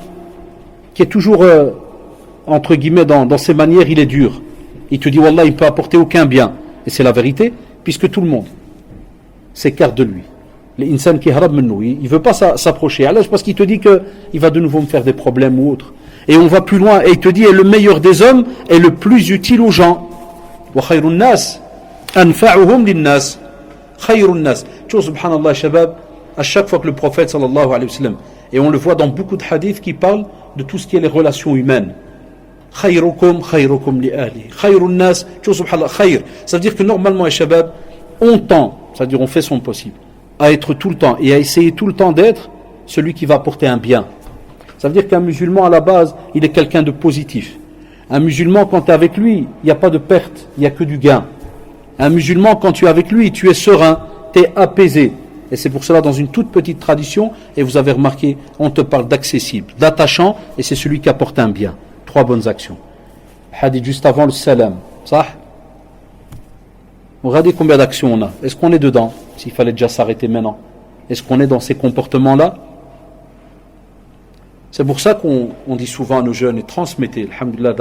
qui est toujours, entre guillemets, dans ses manières, il est dur. Il te dit, wallah, il ne peut apporter aucun bien. Et c'est la vérité, puisque tout le monde s'écarte de lui. L'insan qui harab minnou, il ne veut pas s'approcher. Alors, parce qu'il te dit qu'il va de nouveau me faire des problèmes ou autre. Et on va plus loin, et il te dit, et le meilleur des hommes est le plus utile aux gens. Wa khayrun nas, anfa'uhum linnas. Khayrun nas. Tu vois, subhanallah, shabab, à chaque fois que le prophète sallallahu alayhi wa sallam, et on le voit dans beaucoup de hadiths qui parlent de tout ce qui est les relations humaines. Khayrukum khayrukum li ahli. Khayrun nas, tu vois, subhanallah, khayr. Ça veut dire que normalement, les shabab, on tend, c'est-à-dire on fait son possible, à être tout le temps, et à essayer tout le temps d'être celui qui va apporter un bien. Ça veut dire qu'un musulman, à la base, il est quelqu'un de positif. Un musulman, quand tu es avec lui, il n'y a pas de perte, il n'y a que du gain. Un musulman, quand tu es avec lui, tu es serein, tu es apaisé. Et c'est pour cela, dans une toute petite tradition, et vous avez remarqué, on te parle d'accessible, d'attachant, et c'est celui qui apporte un bien. 3 bonnes actions. Hadith juste avant le salam. Ça? Regardez combien d'actions on a. Est-ce qu'on est dedans? S'il fallait déjà s'arrêter maintenant. Est-ce qu'on est dans ces comportements-là? C'est pour ça qu'on dit souvent à nos jeunes, et transmettez, alhamdulillah,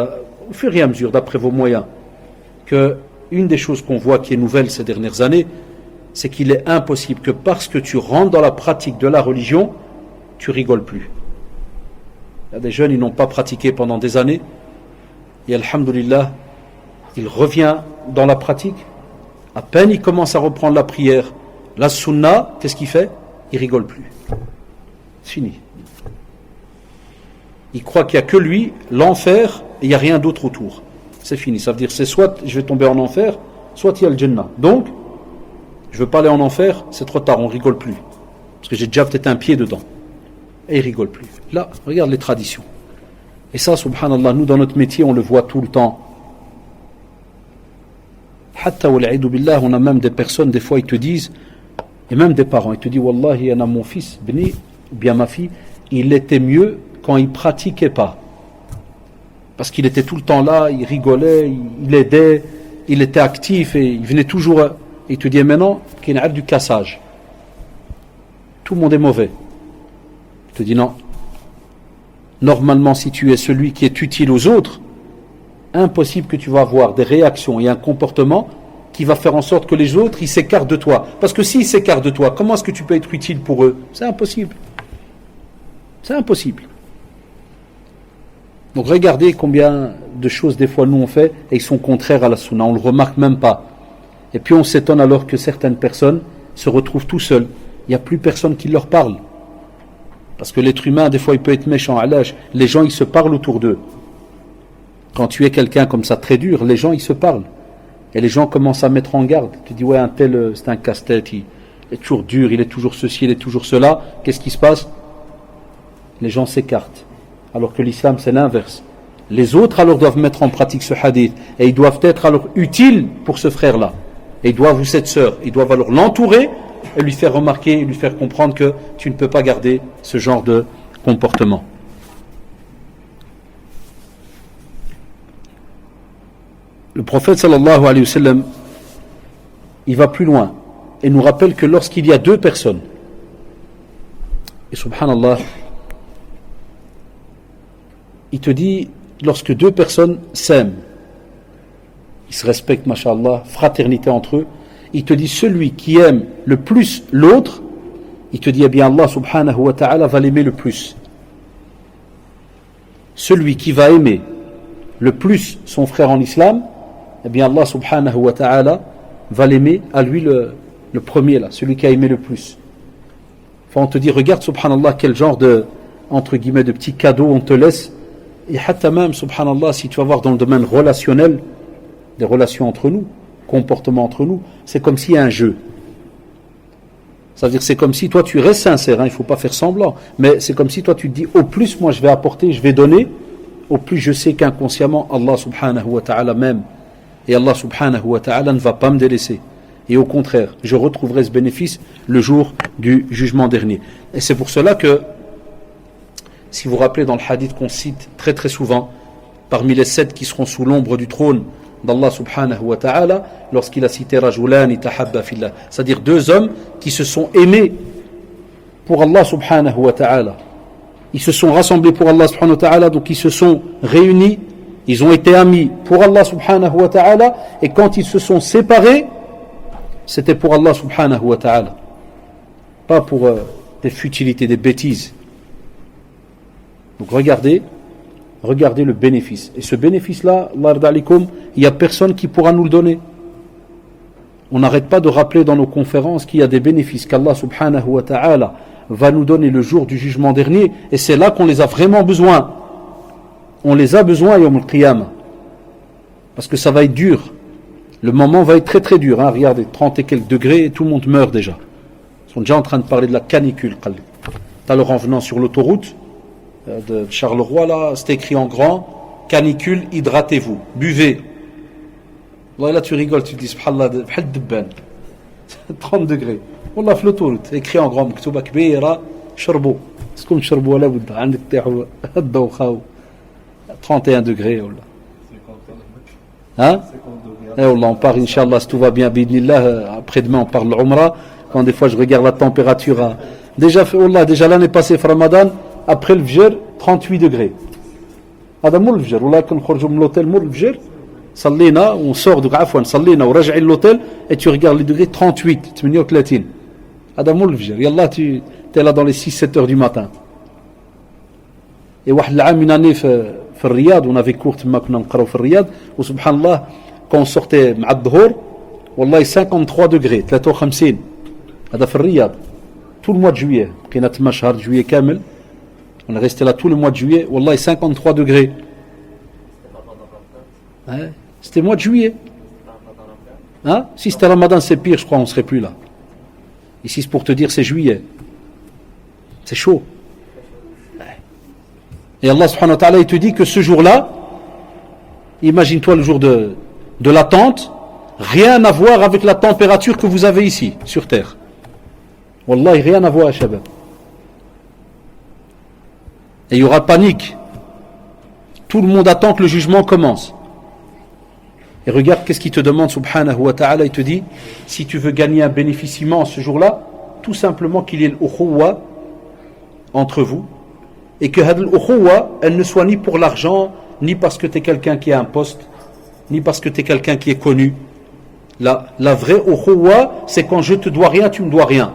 au fur et à mesure, d'après vos moyens, que une des choses qu'on voit qui est nouvelle ces dernières années, c'est qu'il est impossible que parce que tu rentres dans la pratique de la religion, tu rigoles plus. Il y a des jeunes, ils n'ont pas pratiqué pendant des années, et alhamdoulilah, il revient dans la pratique. À peine il commence à reprendre la prière, la sunna, qu'est-ce qu'il fait? Il rigole plus. C'est fini. Il croit qu'il n'y a que lui, l'enfer, et il n'y a rien d'autre autour. C'est fini. Ça veut dire c'est soit je vais tomber en enfer, soit il y a le Jannah. Donc, je ne veux pas aller en enfer, c'est trop tard, on ne rigole plus. Parce que j'ai déjà peut-être un pied dedans. Et il ne rigole plus. Là, regarde les traditions. Et ça, subhanallah, nous dans notre métier, on le voit tout le temps. Hatta wal'idou billah, on a même des personnes, des fois ils te disent, et même des parents, ils te disent, Wallahi, il y en a mon fils, Bni, ou bien ma fille, il était mieux quand il pratiquait pas. Parce qu'il était tout le temps là, il rigolait, il aidait, il était actif et il venait toujours. Et il te dit maintenant qu'il y a du cassage. Tout le monde est mauvais. Il te dit non. Normalement, si tu es celui qui est utile aux autres, impossible que tu vas avoir des réactions et un comportement qui va faire en sorte que les autres ils s'écartent de toi. Parce que s'ils s'écartent de toi, comment est-ce que tu peux être utile pour eux? C'est impossible. C'est impossible. Donc regardez combien de choses des fois nous on fait et ils sont contraires à la sunna, on ne le remarque même pas. Et puis on s'étonne alors que certaines personnes se retrouvent tout seuls. Il n'y a plus personne qui leur parle. Parce que l'être humain, des fois il peut être méchant à l'âge. Les gens ils se parlent autour d'eux. Quand tu es quelqu'un comme ça très dur, les gens ils se parlent. Et les gens commencent à mettre en garde. Tu dis ouais un tel c'est un casse-tête, il est toujours dur, il est toujours ceci, il est toujours cela. Qu'est-ce qui se passe? Les gens s'écartent. Alors que l'islam c'est l'inverse. Les autres alors doivent mettre en pratique ce hadith et ils doivent être alors utiles pour ce frère-là. Et ils doivent, ou cette sœur, ils doivent alors l'entourer et lui faire remarquer, et lui faire comprendre que tu ne peux pas garder ce genre de comportement. Le prophète sallallahu alayhi wa sallam, il va plus loin et nous rappelle que lorsqu'il y a deux personnes, et subhanallah, il te dit, lorsque deux personnes s'aiment, ils se respectent, masha'Allah, fraternité entre eux, il te dit, celui qui aime le plus l'autre, il te dit, eh bien Allah subhanahu wa ta'ala va l'aimer le plus. Celui qui va aimer le plus son frère en islam, eh bien Allah subhanahu wa ta'ala va l'aimer à lui le premier là, celui qui a aimé le plus. Enfin on te dit, regarde subhanallah quel genre de, entre guillemets, de petits cadeaux on te laisse. Et hatta même, subhanallah, si tu vas voir dans le domaine relationnel, des relations entre nous, comportement entre nous, c'est comme s'il y a un jeu. Ça veut dire que c'est comme si toi tu restes sincère, hein, il ne faut pas faire semblant, mais c'est comme si toi tu te dis, au plus moi je vais apporter, je vais donner, au plus je sais qu'inconsciemment Allah subhanahu wa ta'ala m'aime. Et Allah subhanahu wa ta'ala ne va pas me délaisser. Et au contraire, je retrouverai ce bénéfice le jour du jugement dernier. Et c'est pour cela que, si vous vous rappelez dans le hadith qu'on cite très très souvent, parmi les 7 qui seront sous l'ombre du trône d'Allah subhanahu wa ta'ala, lorsqu'il a cité Rajulani tahabba fillah, c'est-à-dire 2 hommes qui se sont aimés pour Allah subhanahu wa ta'ala. Ils se sont rassemblés pour Allah subhanahu wa ta'ala, donc ils se sont réunis, ils ont été amis pour Allah subhanahu wa ta'ala, et quand ils se sont séparés, c'était pour Allah subhanahu wa ta'ala. Pas pour des futilités, des bêtises. Donc regardez le bénéfice. Et ce bénéfice-là, Allah radalikum, il n'y a personne qui pourra nous le donner. On n'arrête pas de rappeler dans nos conférences qu'il y a des bénéfices qu'Allah subhanahu wa ta'ala va nous donner le jour du jugement dernier. Et c'est là qu'on les a vraiment besoin. On les a besoin yawm al-qiyamah. Parce que ça va être dur. Le moment va être très très dur. Hein. Regardez, 30 et quelques degrés et tout le monde meurt déjà. Ils sont déjà en train de parler de la canicule. Alors en venant sur l'autoroute de Charleroi, là, c'est écrit en grand, canicule, hydratez-vous, buvez. Là, tu rigoles, tu te dis, subhanallah, 30 degrés. Wallah, في l'autoroute, écrit en grand, مكتوبة كبيرة, شربوا. اسكم شربوا ولا بد, عندك تاحوا الدوخة. 31 degrés, wallah. Hein? Et wallah, on part, Inch'Allah, si tout va bien, bidnillah, après-demain, on parle de l'Umrah. Quand des fois, je regarde la température, déjà l'année passée, Ramadan, après le Fajr, 38 degrés. هذا مول الفجر والله كنخرجوا من l'hôtel مول الفجر صلينا ونصور دوك عفوا صلينا وراجعين l'hôtel et tu regardes les degrés 38 38 هذا مول الفجر يلا tu es là dans les 6-7 heures du matin et واحد العام من année في الرياض on avait cours تما كنا نقراو في الرياض وسبحان الله quand on sortait مع الظهر والله 53 degrés 53 هذا في الرياض tout le mois de juillet بقينا تما شهر juillet كامل on est resté là tout le mois de juillet والله 53 degrés ouais, c'était le mois de juillet hein? Si c'était Ramadan c'est pire je crois on serait plus là ici c'est pour te dire c'est juillet c'est chaud et Allah subhanahu wa ta'ala il te dit que ce jour-là imagine-toi le jour de l'attente rien à voir avec la température que vous avez ici sur terre wallahi rien à voir shabab et il y aura panique tout le monde attend que le jugement commence et regarde qu'est-ce qu'il te demande subhanahu wa ta'ala il te dit si tu veux gagner un bénéfice immense ce jour-là tout simplement qu'il y ait l'ukhuwa entre vous et que l'ukhuwa elle ne soit ni pour l'argent ni parce que tu es quelqu'un qui a un poste ni parce que tu es quelqu'un qui est connu la vraie ukhuwa c'est quand je te dois rien tu me dois rien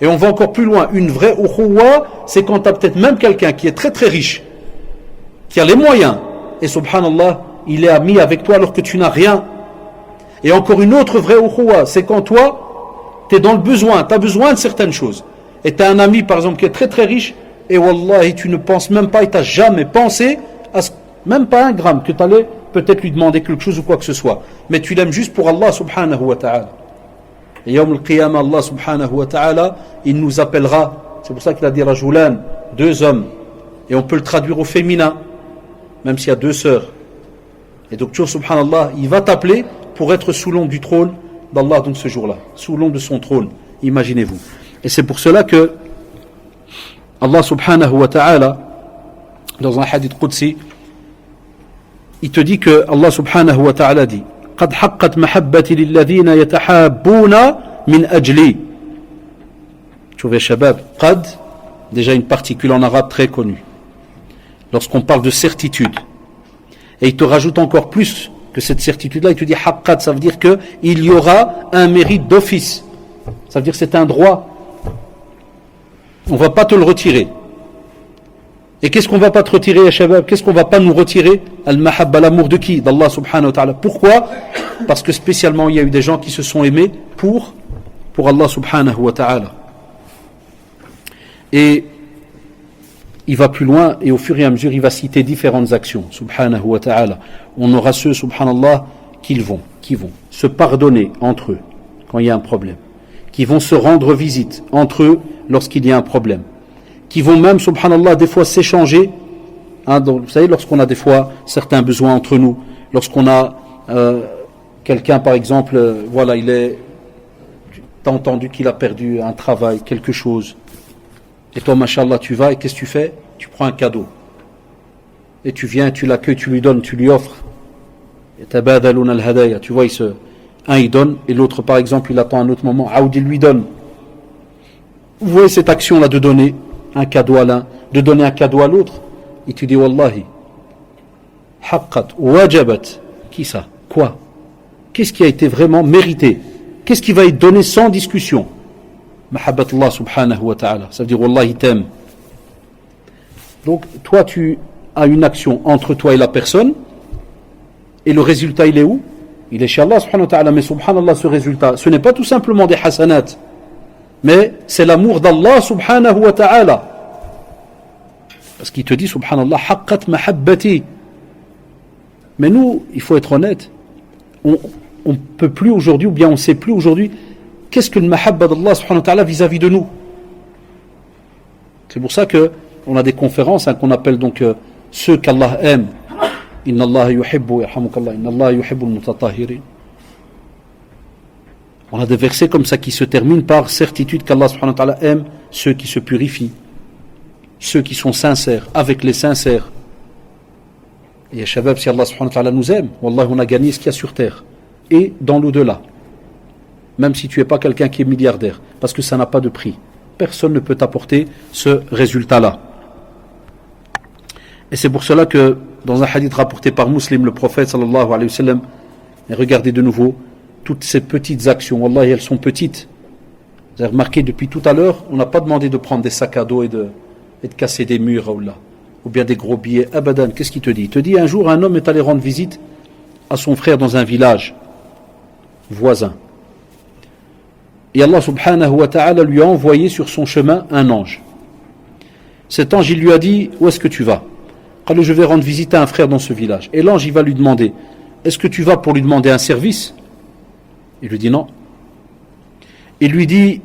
et on va encore plus loin une vraie ukhuwa c'est quand tu as peut-être même quelqu'un qui est très très riche qui a les moyens et subhanallah il est ami avec toi alors que tu n'as rien et encore une autre vraie ukhuwa c'est quand toi tu es dans le besoin tu as besoin de certaines choses et tu as un ami par exemple qui est très très riche et wallahi tu ne penses même pas et tu n'as jamais pensé à même pas un gramme que tu allais peut-être lui demander quelque chose ou quoi que ce soit mais tu l'aimes juste pour Allah subhanahu wa ta'ala et yawm al-qiyamah Allah subhanahu wa ta'ala il nous appellera c'est pour ça qu'il a dit rajulan deux hommes et on peut le traduire au féminin même s'il y a deux sœurs et donc tu subhanallah il va t'appeler pour être sous l'ombre du trône d'Allah donc ce jour-là sous l'ombre de son trône imaginez-vous et c'est pour cela que Allah subhanahu wa ta'ala dans un hadith qudsi il te dit que Allah subhanahu wa ta'ala dit قد حقت محبتي للذين يتحابون من أجلي tu vois shabab قد déjà une particule en arabe très connue lorsqu'on parle de certitude et il te rajoute encore plus que cette certitude là il te dit حقت ça veut dire que il y aura un mérite d'office ça veut dire que c'est un droit on ne va pas te le retirer et qu'est-ce qu'on ne va pas te retirer ya shabab qu'est-ce qu'on ne va pas nous retirer al-mahabba l'amour de qui d'Allah subhanahu wa ta'ala pourquoi parce que spécialement il y a eu des gens qui se sont aimés pour Allah subhanahu wa ta'ala et il va plus loin et au fur et à mesure il va citer différentes actions subhanahu wa ta'ala on aura ceux subhanallah qui vont se pardonner entre eux quand il y a un problème qui vont se rendre visite entre eux lorsqu'il y a un problème qui vont même subhanallah des fois s'échanger hein, donc, vous savez lorsqu'on a des fois certains besoins entre nous lorsqu'on a quelqu'un par exemple voilà t'as entendu qu'il a perdu un travail quelque chose et toi mashallah tu vas et qu'est-ce que tu fais tu prends un cadeau et tu viens tu l'accueilles tu lui donnes tu lui offres et tabadaluna al-hadaya tu vois un il donne et l'autre par exemple il attend un autre moment il lui donne vous voyez cette action là de donner un cadeau à l'un de donner un cadeau à l'autre et tu dis wallahi haqqat wajabat qui ça quoi qu'est-ce qui a été vraiment mérité qu'est-ce qui va être donné sans discussion mahabbat Allah subhanahu wa ta'ala ça veut dire wallahi t'aime donc toi tu as une action entre toi et la personne et le résultat il est où il est chez Allah subhanahu wa ta'ala mais subhanallah ce résultat ce n'est pas tout simplement des hasanat mais c'est l'amour d'Allah subhanahu wa ta'ala parce qu'il te dit subhanallah haqqat mahabbati mais nous il faut être honnête on ne peut plus aujourd'hui ou bien on ne sait plus aujourd'hui qu'est-ce que le mahabba d'Allah subhanahu wa ta'ala vis-à-vis de nous c'est pour ça que on a des conférences qu'on appelle donc ceux qu'Allah aime inna Allah yuhibbu yarhamukallah inna Allah yuhibbu al-mutatahhirin on a des versets comme ça qui se terminent par certitude qu'Allah subhanahu wa ta'ala aime ceux qui se purifient ceux qui sont sincères avec les sincères et ya shabab si Allah subhanahu wa ta'ala nous aime wallah on a gagné ce qu'il y a sur terre et dans l'au-delà même si tu n'es pas quelqu'un qui est milliardaire parce que ça n'a pas de prix personne ne peut t'apporter ce résultat là Et c'est pour cela que dans un hadith rapporté par Muslim, le prophète sallallahu alayhi wa sallam, et regardez de nouveau toutes ces petites actions, wallahi elles sont petites. Vous avez remarqué depuis tout à l'heure, on n'a pas demandé de prendre des sacs à dos et de casser des murs ou bien des gros billets. Abadan, qu'est-ce qu'il te dit? Il te dit un jour un homme est allé rendre visite à son frère dans un village voisin. Et Allah subhanahu wa ta'ala lui a envoyé sur son chemin un ange. Cet ange, il lui a dit, où est-ce que tu vas? Quand je vais rendre visite à un frère dans ce village. Et l'ange, il va lui demander, est-ce que tu vas pour lui demander un service? Il lui dit non. Il lui dit,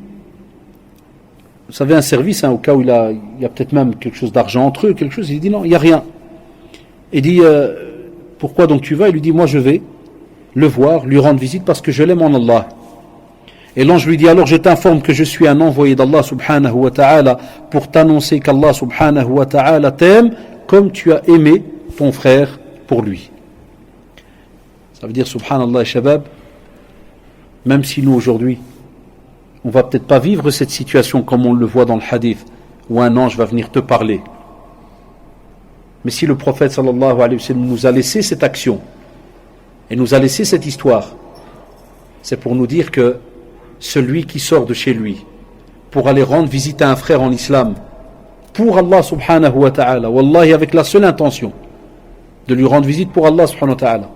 vous savez, un service, au cas où il y a peut-être même quelque chose d'argent entre eux, quelque chose. Il dit non, il n'y a rien. Il dit, pourquoi donc tu vas? Il lui dit, moi je vais le voir, lui rendre visite parce que je l'aime en Allah. Et l'ange lui dit, alors je t'informe que je suis un envoyé d'Allah subhanahu wa ta'ala pour t'annoncer qu'Allah subhanahu wa ta'ala t'aime comme tu as aimé ton frère pour lui. Ça veut dire, subhanallah, shabab, même si nous aujourd'hui, on va peut-être pas vivre cette situation comme on le voit dans le hadith, où un ange va venir te parler. Mais si le prophète sallallahu alayhi wa sallam nous a laissé cette action, et nous a laissé cette histoire, c'est pour nous dire que celui qui sort de chez lui pour aller rendre visite à un frère en islam, pour Allah subhanahu wa ta'ala, wallahi avec la seule intention de lui rendre visite pour Allah subhanahu wa ta'ala,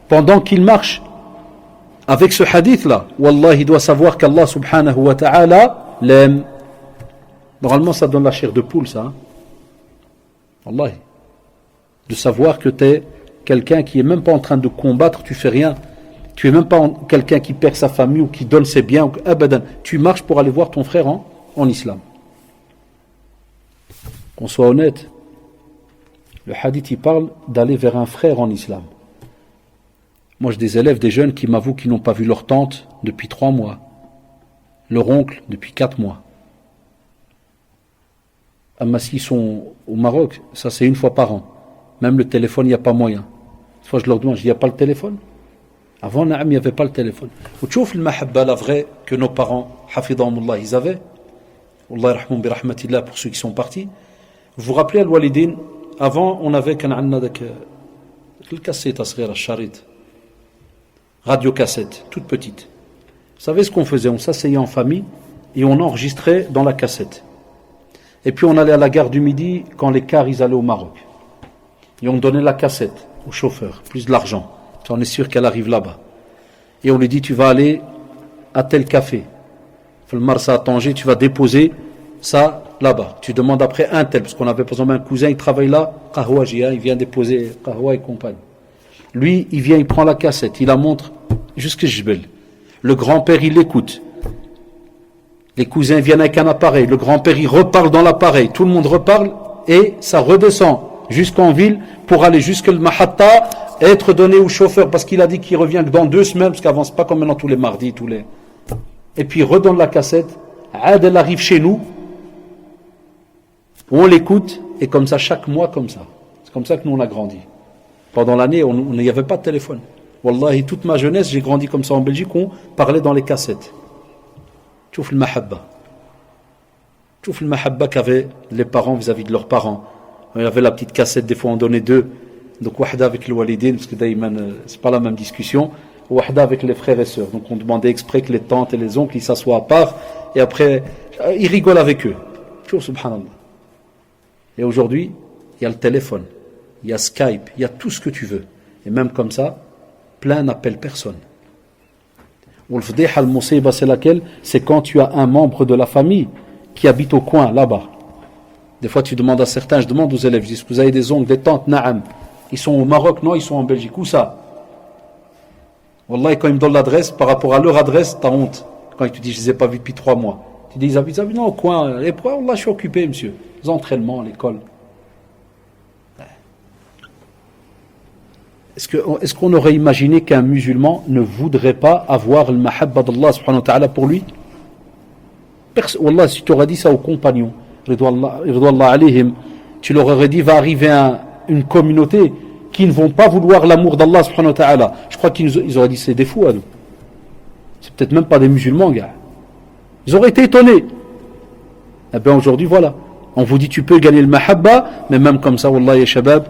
pendant qu'il marche avec ce hadith là, wallahi il doit savoir qu'Allah subhanahu wa ta'ala l'aime. Normalement ça donne la chair de poule ça, hein? Wallahi, de savoir que tu es quelqu'un qui est même pas en train de combattre, tu fais rien. Tu es même pas quelqu'un qui perd sa famille ou qui donne ses biens. Abadan. Tu marches pour aller voir ton frère en islam. Qu'on soit honnête, le hadith il parle d'aller vers un frère en islam. Moi j'ai des élèves, des jeunes qui m'avouent qu'ils n'ont pas vu leur tante depuis 3 mois, leur oncle depuis 4 mois. Mais s'ils sont au Maroc, ça c'est 1 fois par an. Même le téléphone, il n'y a pas moyen. Soit je leur demande, il n'y a pas le téléphone. Avant, il n'y avait pas le téléphone. Vous voyez le mahabba, la vraie, que nos parents, hafidahumullah, ils avaient. Allah yarhamhum bi rahmatillah pour ceux qui sont partis. Vous vous rappelez, al-walidin, avant, on avait le cassette, radio cassette, toute petite. Vous savez ce qu'on faisait? On s'asseyait en famille et on enregistrait dans la cassette. Et puis on allait à la gare du Midi quand les cars ils allaient au Maroc. Et on donnait la cassette au chauffeur, plus de l'argent. On est sûr qu'elle arrive là-bas. Et on lui dit, tu vas aller à tel café. Le Marsa à Tanger, tu vas déposer ça là-bas. Tu demandes après un tel, parce qu'on avait par exemple un cousin, il travaille là, Kahwa Jia, il vient déposer Kahwa et compagnie. Lui, il vient, il prend la cassette, il la montre jusqu'à Jbel. Le grand-père, il l'écoute. Les cousins viennent avec un appareil. Le grand-père, il reparle dans l'appareil. Tout le monde reparle et ça redescend jusqu'en ville pour aller jusqu'à le Mahatta, être donné au chauffeur parce qu'il a dit qu'il revient que dans 2 semaines, parce qu'avant c'est pas comme maintenant tous les mardis, et puis il redonne la cassette. Elle arrive chez nous, on l'écoute et comme ça chaque mois comme ça. C'est comme ça que nous on a grandi. Pendant l'année, on n'y avait pas de téléphone. Wallahi, toute ma jeunesse, j'ai grandi comme ça en Belgique, on parlait dans les cassettes. Tchouf le mahabba. Tchouf le mahabba qu'avaient les parents vis-à-vis de leurs parents. Il y avait la petite cassette, des fois on donnait 2. Donc wahda avec le walidin, parce que c'est pas la même discussion. Wahda avec les frères et sœurs. Donc on demandait exprès que les tantes et les oncles ils s'assoient à part et après ils rigolent avec eux. Tchouf subhanallah. Et aujourd'hui, il y a le téléphone, il y a Skype, il y a tout ce que tu veux. Et même comme ça, plein n'appellent personne. Al-Fdiha al-Musiba, c'est laquelle? C'est quand tu as un membre de la famille qui habite au coin, là-bas. Des fois, tu demandes à certains, je demande aux élèves, je dis, est-ce que vous avez des oncles, des tantes? Naam. Ils sont au Maroc? Non, ils sont en Belgique. Où ça? Wallah, quand ils me donnent l'adresse, par rapport à leur adresse, t'as honte. Quand ils te disent, je ne les ai pas vus depuis 3 mois. Tu dis, ils habitent non, au coin. Et pourquoi? Wallah, je suis occupé, monsieur. Les entraînements, l'école. Est-ce qu'on aurait imaginé qu'un musulman ne voudrait pas avoir le mahabba d'Allah subhanahu wa ta'ala pour lui? Wallah, si tu aurais dit ça aux compagnons, ridwallah alayhim, tu leur aurais dit, va arriver une communauté qui ne vont pas vouloir l'amour d'Allah subhanahu wa ta'ala. Je crois qu'ils auraient dit, c'est des fous à nous. C'est peut-être même pas des musulmans, gars. Ils auraient été étonnés. Eh bien aujourd'hui, voilà. On vous dit tu peux gagner le mahabba, mais même comme ça, wallah ya shabab,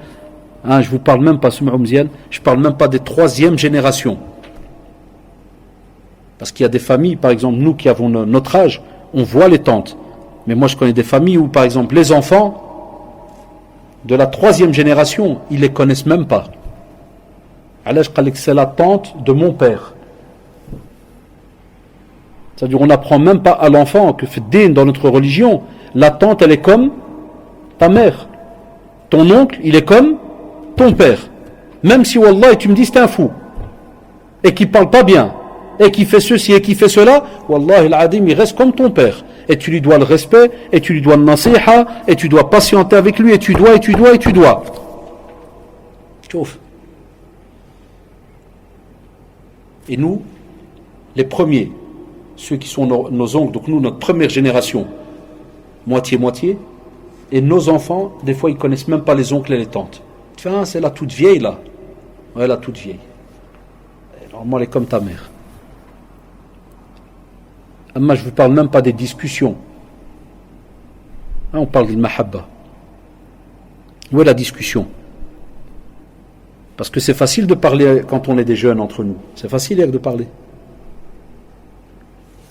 hein, je vous parle même pas, je parle même pas des troisième générations. Parce qu'il y a des familles, par exemple, nous qui avons notre âge, on voit les tantes. Mais moi je connais des familles où, par exemple, les enfants de la troisième génération, ils les connaissent même pas. Alors, c'est la tante de mon père. C'est-à-dire, on n'apprend même pas à l'enfant que dans notre religion, la tante, elle est comme ta mère. Ton oncle, il est comme ton père. Même si, wallah, tu me dis c'est un fou, et qui parle pas bien, et qui fait ceci, et qui fait cela, wallah, al-adim, il reste comme ton père. Et tu lui dois le respect, et tu lui dois le nasiha, et tu dois patienter avec lui, et tu dois. Chouf. Et nous, les premiers, ceux qui sont nos oncles, donc nous, notre première génération, moitié, et nos enfants, des fois, ils connaissent même pas les oncles et les tantes. Tu fais, ah, c'est la toute vieille, là. Ouais, la toute vieille. Et normalement, elle est comme ta mère. Moi, je ne vous parle même pas des discussions. Hein, on parle de mahabba. Où est la discussion? Parce que c'est facile de parler quand on est des jeunes entre nous. C'est facile de parler.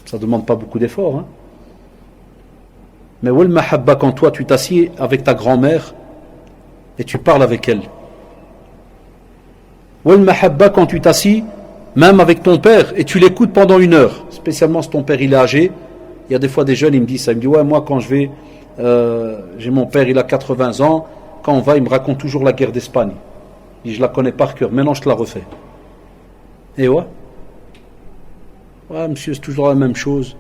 Ça ne demande pas beaucoup d'efforts. Hein. Mais où est le mahabba quand toi tu t'assieds avec ta grand-mère et tu parles avec elle? Où est le mahabba quand tu t'assieds même avec ton père et tu l'écoutes pendant 1 heure? Spécialement si ton père il est âgé. Il y a des fois des jeunes, ils me disent ça. Ils me disent, ouais, moi quand je vais, j'ai mon père, il a 80 ans. Quand on va, il me raconte toujours la guerre d'Espagne. Je la connais par cœur, maintenant je te la refais. Et ouais, monsieur, c'est toujours la même chose.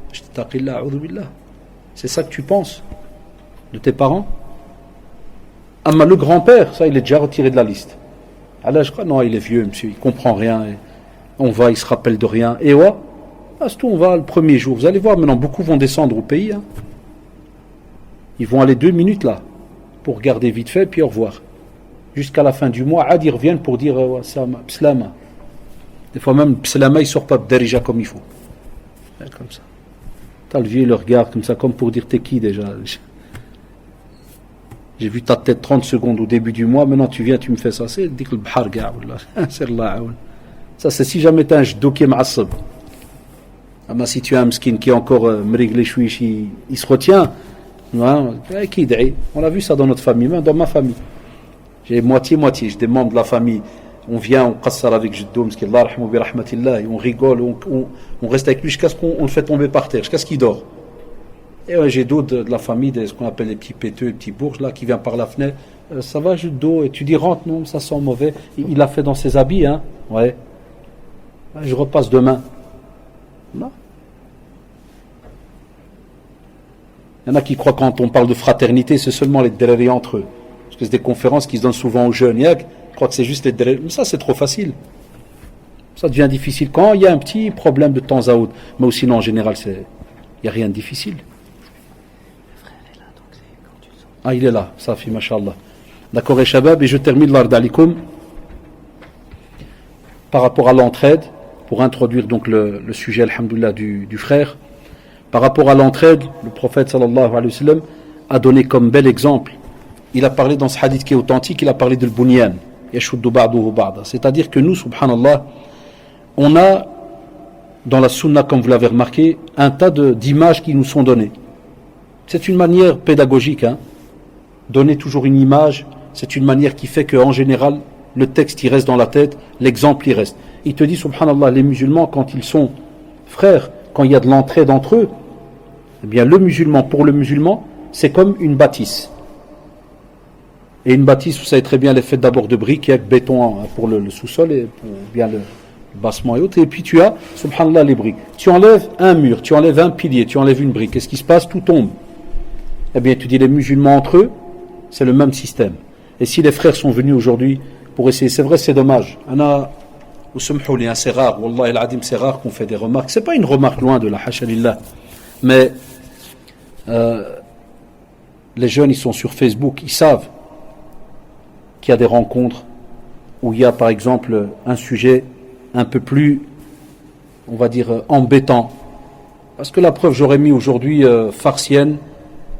C'est ça que tu penses de tes parents? Ah, mais le grand-père, ça il est déjà retiré de la liste. Alors je crois, non, il est vieux, monsieur, il comprend rien. On va, il se rappelle de rien. Et ouais, c'est tout, on va le premier jour. Vous allez voir, maintenant beaucoup vont descendre au pays. Hein. Ils vont aller 2 minutes là, pour regarder vite fait, puis au revoir. Jusqu'à la fin du mois, ils reviennent pour dire Pslama. Des fois même, Pslama, il ne sort pas d'Darija comme il faut. Comme ça. T'as le vieux, il le regarde comme ça, comme pour dire t'es qui déjà? J'ai vu ta tête 30 secondes au début du mois, maintenant tu viens, tu me fais ça. C'est dit que le bhar ça, c'est si jamais t'as un jdo qui est ma'assab. Mais si tu as un skin qui est encore mriglé chouiche, il se retient. On l'a vu ça dans notre famille, même dans ma famille. J'ai moitié, j'ai des membres de la famille. On vient, on qassar avec Jiddoum, on rigole, on reste avec lui jusqu'à ce qu'on le fait tomber par terre, jusqu'à ce qu'il dort. Et j'ai d'autres de la famille, ce qu'on appelle les petits péteux, les petits bourges, là, qui viennent par la fenêtre. Ça va, Jiddo? Et tu dis, rentre, non, ça sent mauvais. Il l'a fait dans ses habits, hein. Ouais. Je repasse demain. Non. Il y en a qui croient quand on parle de fraternité, c'est seulement les derrière entre eux. Parce que c'est des conférences qui se donnent souvent aux jeunes. Je crois que c'est juste les derrière. Mais ça, c'est trop facile. Ça devient difficile quand il y a un petit problème de temps à autre. Mais sinon, en général, il n'y a rien de difficile. Ah, il est là. Ça fait, mashallah. D'accord, et Shabab, et je termine l'ard alikum par rapport à l'entraide, pour introduire donc le sujet, alhamdoulilah, du frère. Par rapport à l'entraide, le prophète sallallahu alayhi wa sallam a donné comme bel exemple. Il a parlé dans ce hadith qui est authentique, il a parlé de l'bunyan. C'est-à-dire que nous, subhanallah, on a dans la sunna, comme vous l'avez remarqué, un tas d'images qui nous sont données. C'est une manière pédagogique. Hein. Donner toujours une image, c'est une manière qui fait qu'en général, le texte il reste dans la tête, l'exemple il reste. Il te dit, subhanallah, les musulmans, quand ils sont frères, quand il y a de l'entraide entre eux, eh bien le musulman, pour le musulman, c'est comme une bâtisse. Et une bâtisse, vous savez très bien, elle est faite d'abord de briques et avec béton pour le sous-sol et pour bien le bassement et autres. Et puis tu as, subhanallah, les briques. Tu enlèves un mur, tu enlèves un pilier, tu enlèves une brique. Qu'est-ce qui se passe? Tout tombe. Eh bien, tu dis, les musulmans entre eux, c'est le même système. Et si les frères sont venus aujourd'hui pour essayer, c'est vrai, c'est dommage. C'est rare, Wallah al-Adim, c'est rare qu'on fait des remarques. C'est pas une remarque loin de la hasha lillah. Mais les jeunes, ils sont sur Facebook, ils savent qu'il y a des rencontres où il y a par exemple un sujet un peu plus, on va dire, embêtant. Parce que la preuve, j'aurais mis aujourd'hui Farsienne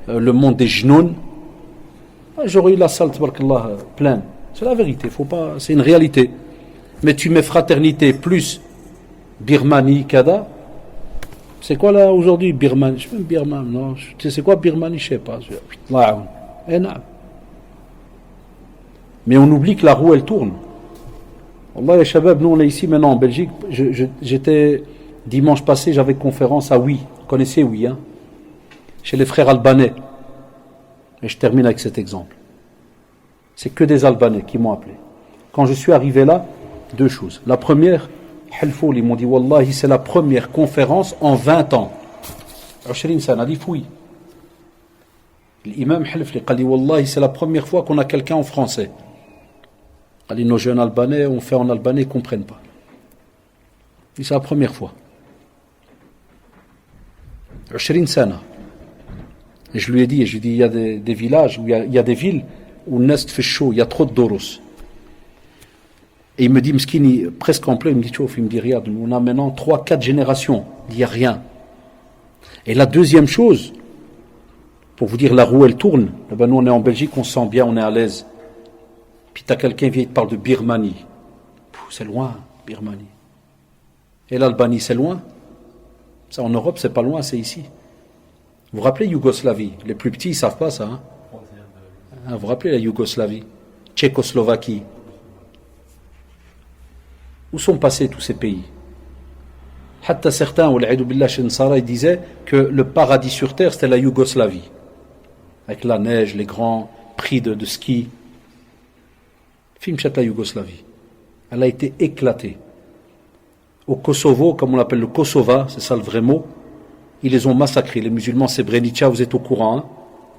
le monde des genoux, j'aurais eu la salle, tabarakallah, pleine. C'est la vérité, faut pas, c'est une réalité. Mais tu mets fraternité plus Birmanie, Kada. C'est quoi là aujourd'hui, Birmanie? Je sais même Birmanie, non. Tu sais c'est quoi Birmanie? Je sais pas. Mais on oublie que la roue elle tourne. Allah ya Shabab, nous on est ici maintenant en Belgique. J'étais dimanche passé, j'avais conférence à Oui. Vous connaissez Oui, hein? Chez les frères albanais. Et je termine avec cet exemple. C'est que des Albanais qui m'ont appelé. Quand je suis arrivé là, deux choses. La première, Halfoul, ils m'ont dit Wallahi, c'est la première conférence en 20 ans. 20 sana, dit fouille. L'imam Halfli, il dit Wallahi, c'est la première fois qu'on a quelqu'un en français. Il dit nos jeunes Albanais, on fait en albanais, ils ne comprennent pas. Il dit c'est la première fois. 20 sana. Et je lui ai dit, il y a des villages, où il y a des villes où Nest fait chaud, il y a trop de doros. Et il me dit, Mskini, presque en plein, il me dit, il me dit, regarde, on a maintenant 3-4 générations, il n'y a rien. Et la deuxième chose, pour vous dire la roue elle tourne, eh ben nous on est en Belgique, on se sent bien, on est à l'aise. Puis tu as quelqu'un qui te parle de Birmanie. C'est loin, Birmanie. Et l'Albanie, c'est loin. Ça en Europe, c'est pas loin, c'est ici. Vous vous rappelez Yougoslavie? Les plus petits, ils ne savent pas ça. Hein? Vous vous rappelez la Yougoslavie? Tchécoslovaquie. Où sont passés tous ces pays? Hatta certains, ils disaient que le paradis sur terre, c'était la Yougoslavie. Avec la neige, les grands prix de ski. La Yougoslavie. Elle a été éclatée. Au Kosovo, comme on l'appelle le Kosova, c'est ça le vrai mot, ils les ont massacrés. Les musulmans Srebrenica, vous êtes au courant, hein?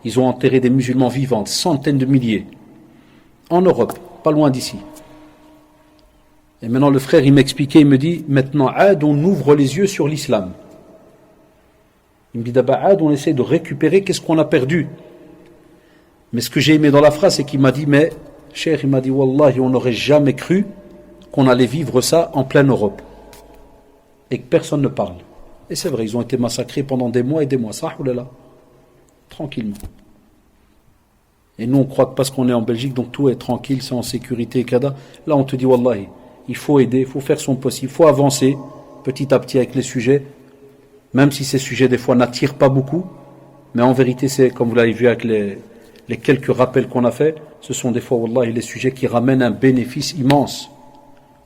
Ils ont enterré des musulmans vivants, centaines de milliers. En Europe, pas loin d'ici. Et maintenant le frère, il m'expliquait, il me dit, maintenant, on ouvre les yeux sur l'islam. Il me dit, d'abord, on essaie de récupérer qu'est-ce qu'on a perdu. Mais ce que j'ai aimé dans la phrase, c'est qu'il m'a dit, mais, cher, il m'a dit, Wallahi, on n'aurait jamais cru qu'on allait vivre ça en pleine Europe. Et que personne ne parle. Et c'est vrai, ils ont été massacrés pendant des mois et des mois. Ça, oulala. Tranquillement. Et nous, on croit que parce qu'on est en Belgique, donc tout est tranquille, c'est en sécurité, kada. Là, on te dit, Wallahi, il faut aider, il faut faire son possible, il faut avancer petit à petit avec les sujets, même si ces sujets, des fois, n'attirent pas beaucoup. Mais en vérité, c'est, comme vous l'avez vu avec les quelques rappels qu'on a fait, ce sont des fois, Wallahi, les sujets qui ramènent un bénéfice immense.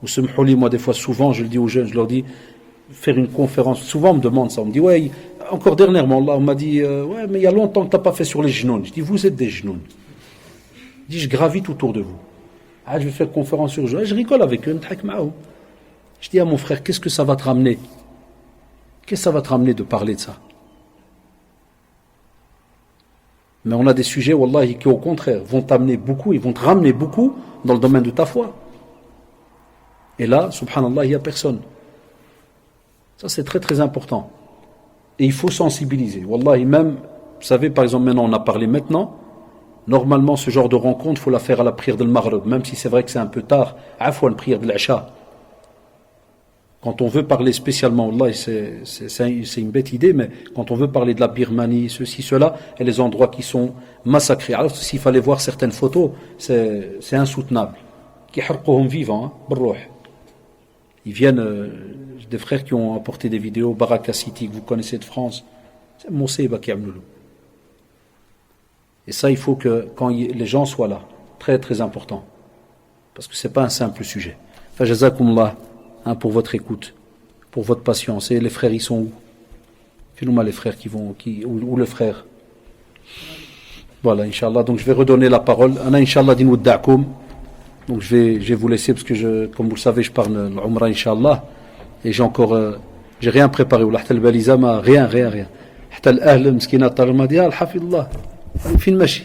Ou ce m'houli, moi, des fois, souvent, je le dis aux jeunes, je leur dis, faire une conférence, souvent on me demande ça, on me dit, ouais, encore dernièrement, là, on m'a dit, ouais, mais il y a longtemps que tu n'as pas fait sur les genoux. Je dis, vous êtes des genoux. Je dis, je gravite autour de vous. Ah, je vais faire une conférence sur les genoux. Je rigole avec eux, je dis à mon frère, qu'est-ce que ça va te ramener? Qu'est-ce que ça va te ramener de parler de ça? Mais on a des sujets, wallahi, qui au contraire vont t'amener beaucoup, ils vont te ramener beaucoup dans le domaine de ta foi. Et là, subhanallah, il n'y a personne. Ça, c'est très très important. Et il faut sensibiliser. Wallahi, même, vous savez, par exemple, maintenant, on a parlé maintenant, normalement, ce genre de rencontre, il faut la faire à la prière de Maghrib, même si c'est vrai que c'est un peu tard, afouan, prière de l'Isha. Quand on veut parler spécialement, wallahi, c'est une bête idée, mais quand on veut parler de la Birmanie, ceci, cela, et les endroits qui sont massacrés, alors s'il fallait voir certaines photos, c'est insoutenable. Qui harqouhum vivants, hein, ils viennent, des frères qui ont apporté des vidéos, Baraka City, que vous connaissez de France, c'est Mousseba qui a amené. Et ça, il faut que quand les gens soient là, très très important, parce que c'est pas un simple sujet. Fajazakumullah, hein, pour votre écoute, pour votre patience. Et les frères, ils sont où? Fais-nous les frères où le frère? Voilà, Inch'Allah. Donc je vais redonner la parole. Ana Inch'Allah din wadda'koum. Donc je vais vous laisser parce que comme vous le savez, je pars l'Umrah Inch'Allah. Et j'ai rien préparé. ولا الباليزة ما rien. حتى الأهل مسكينات الماضية الحفظ الله في المشي.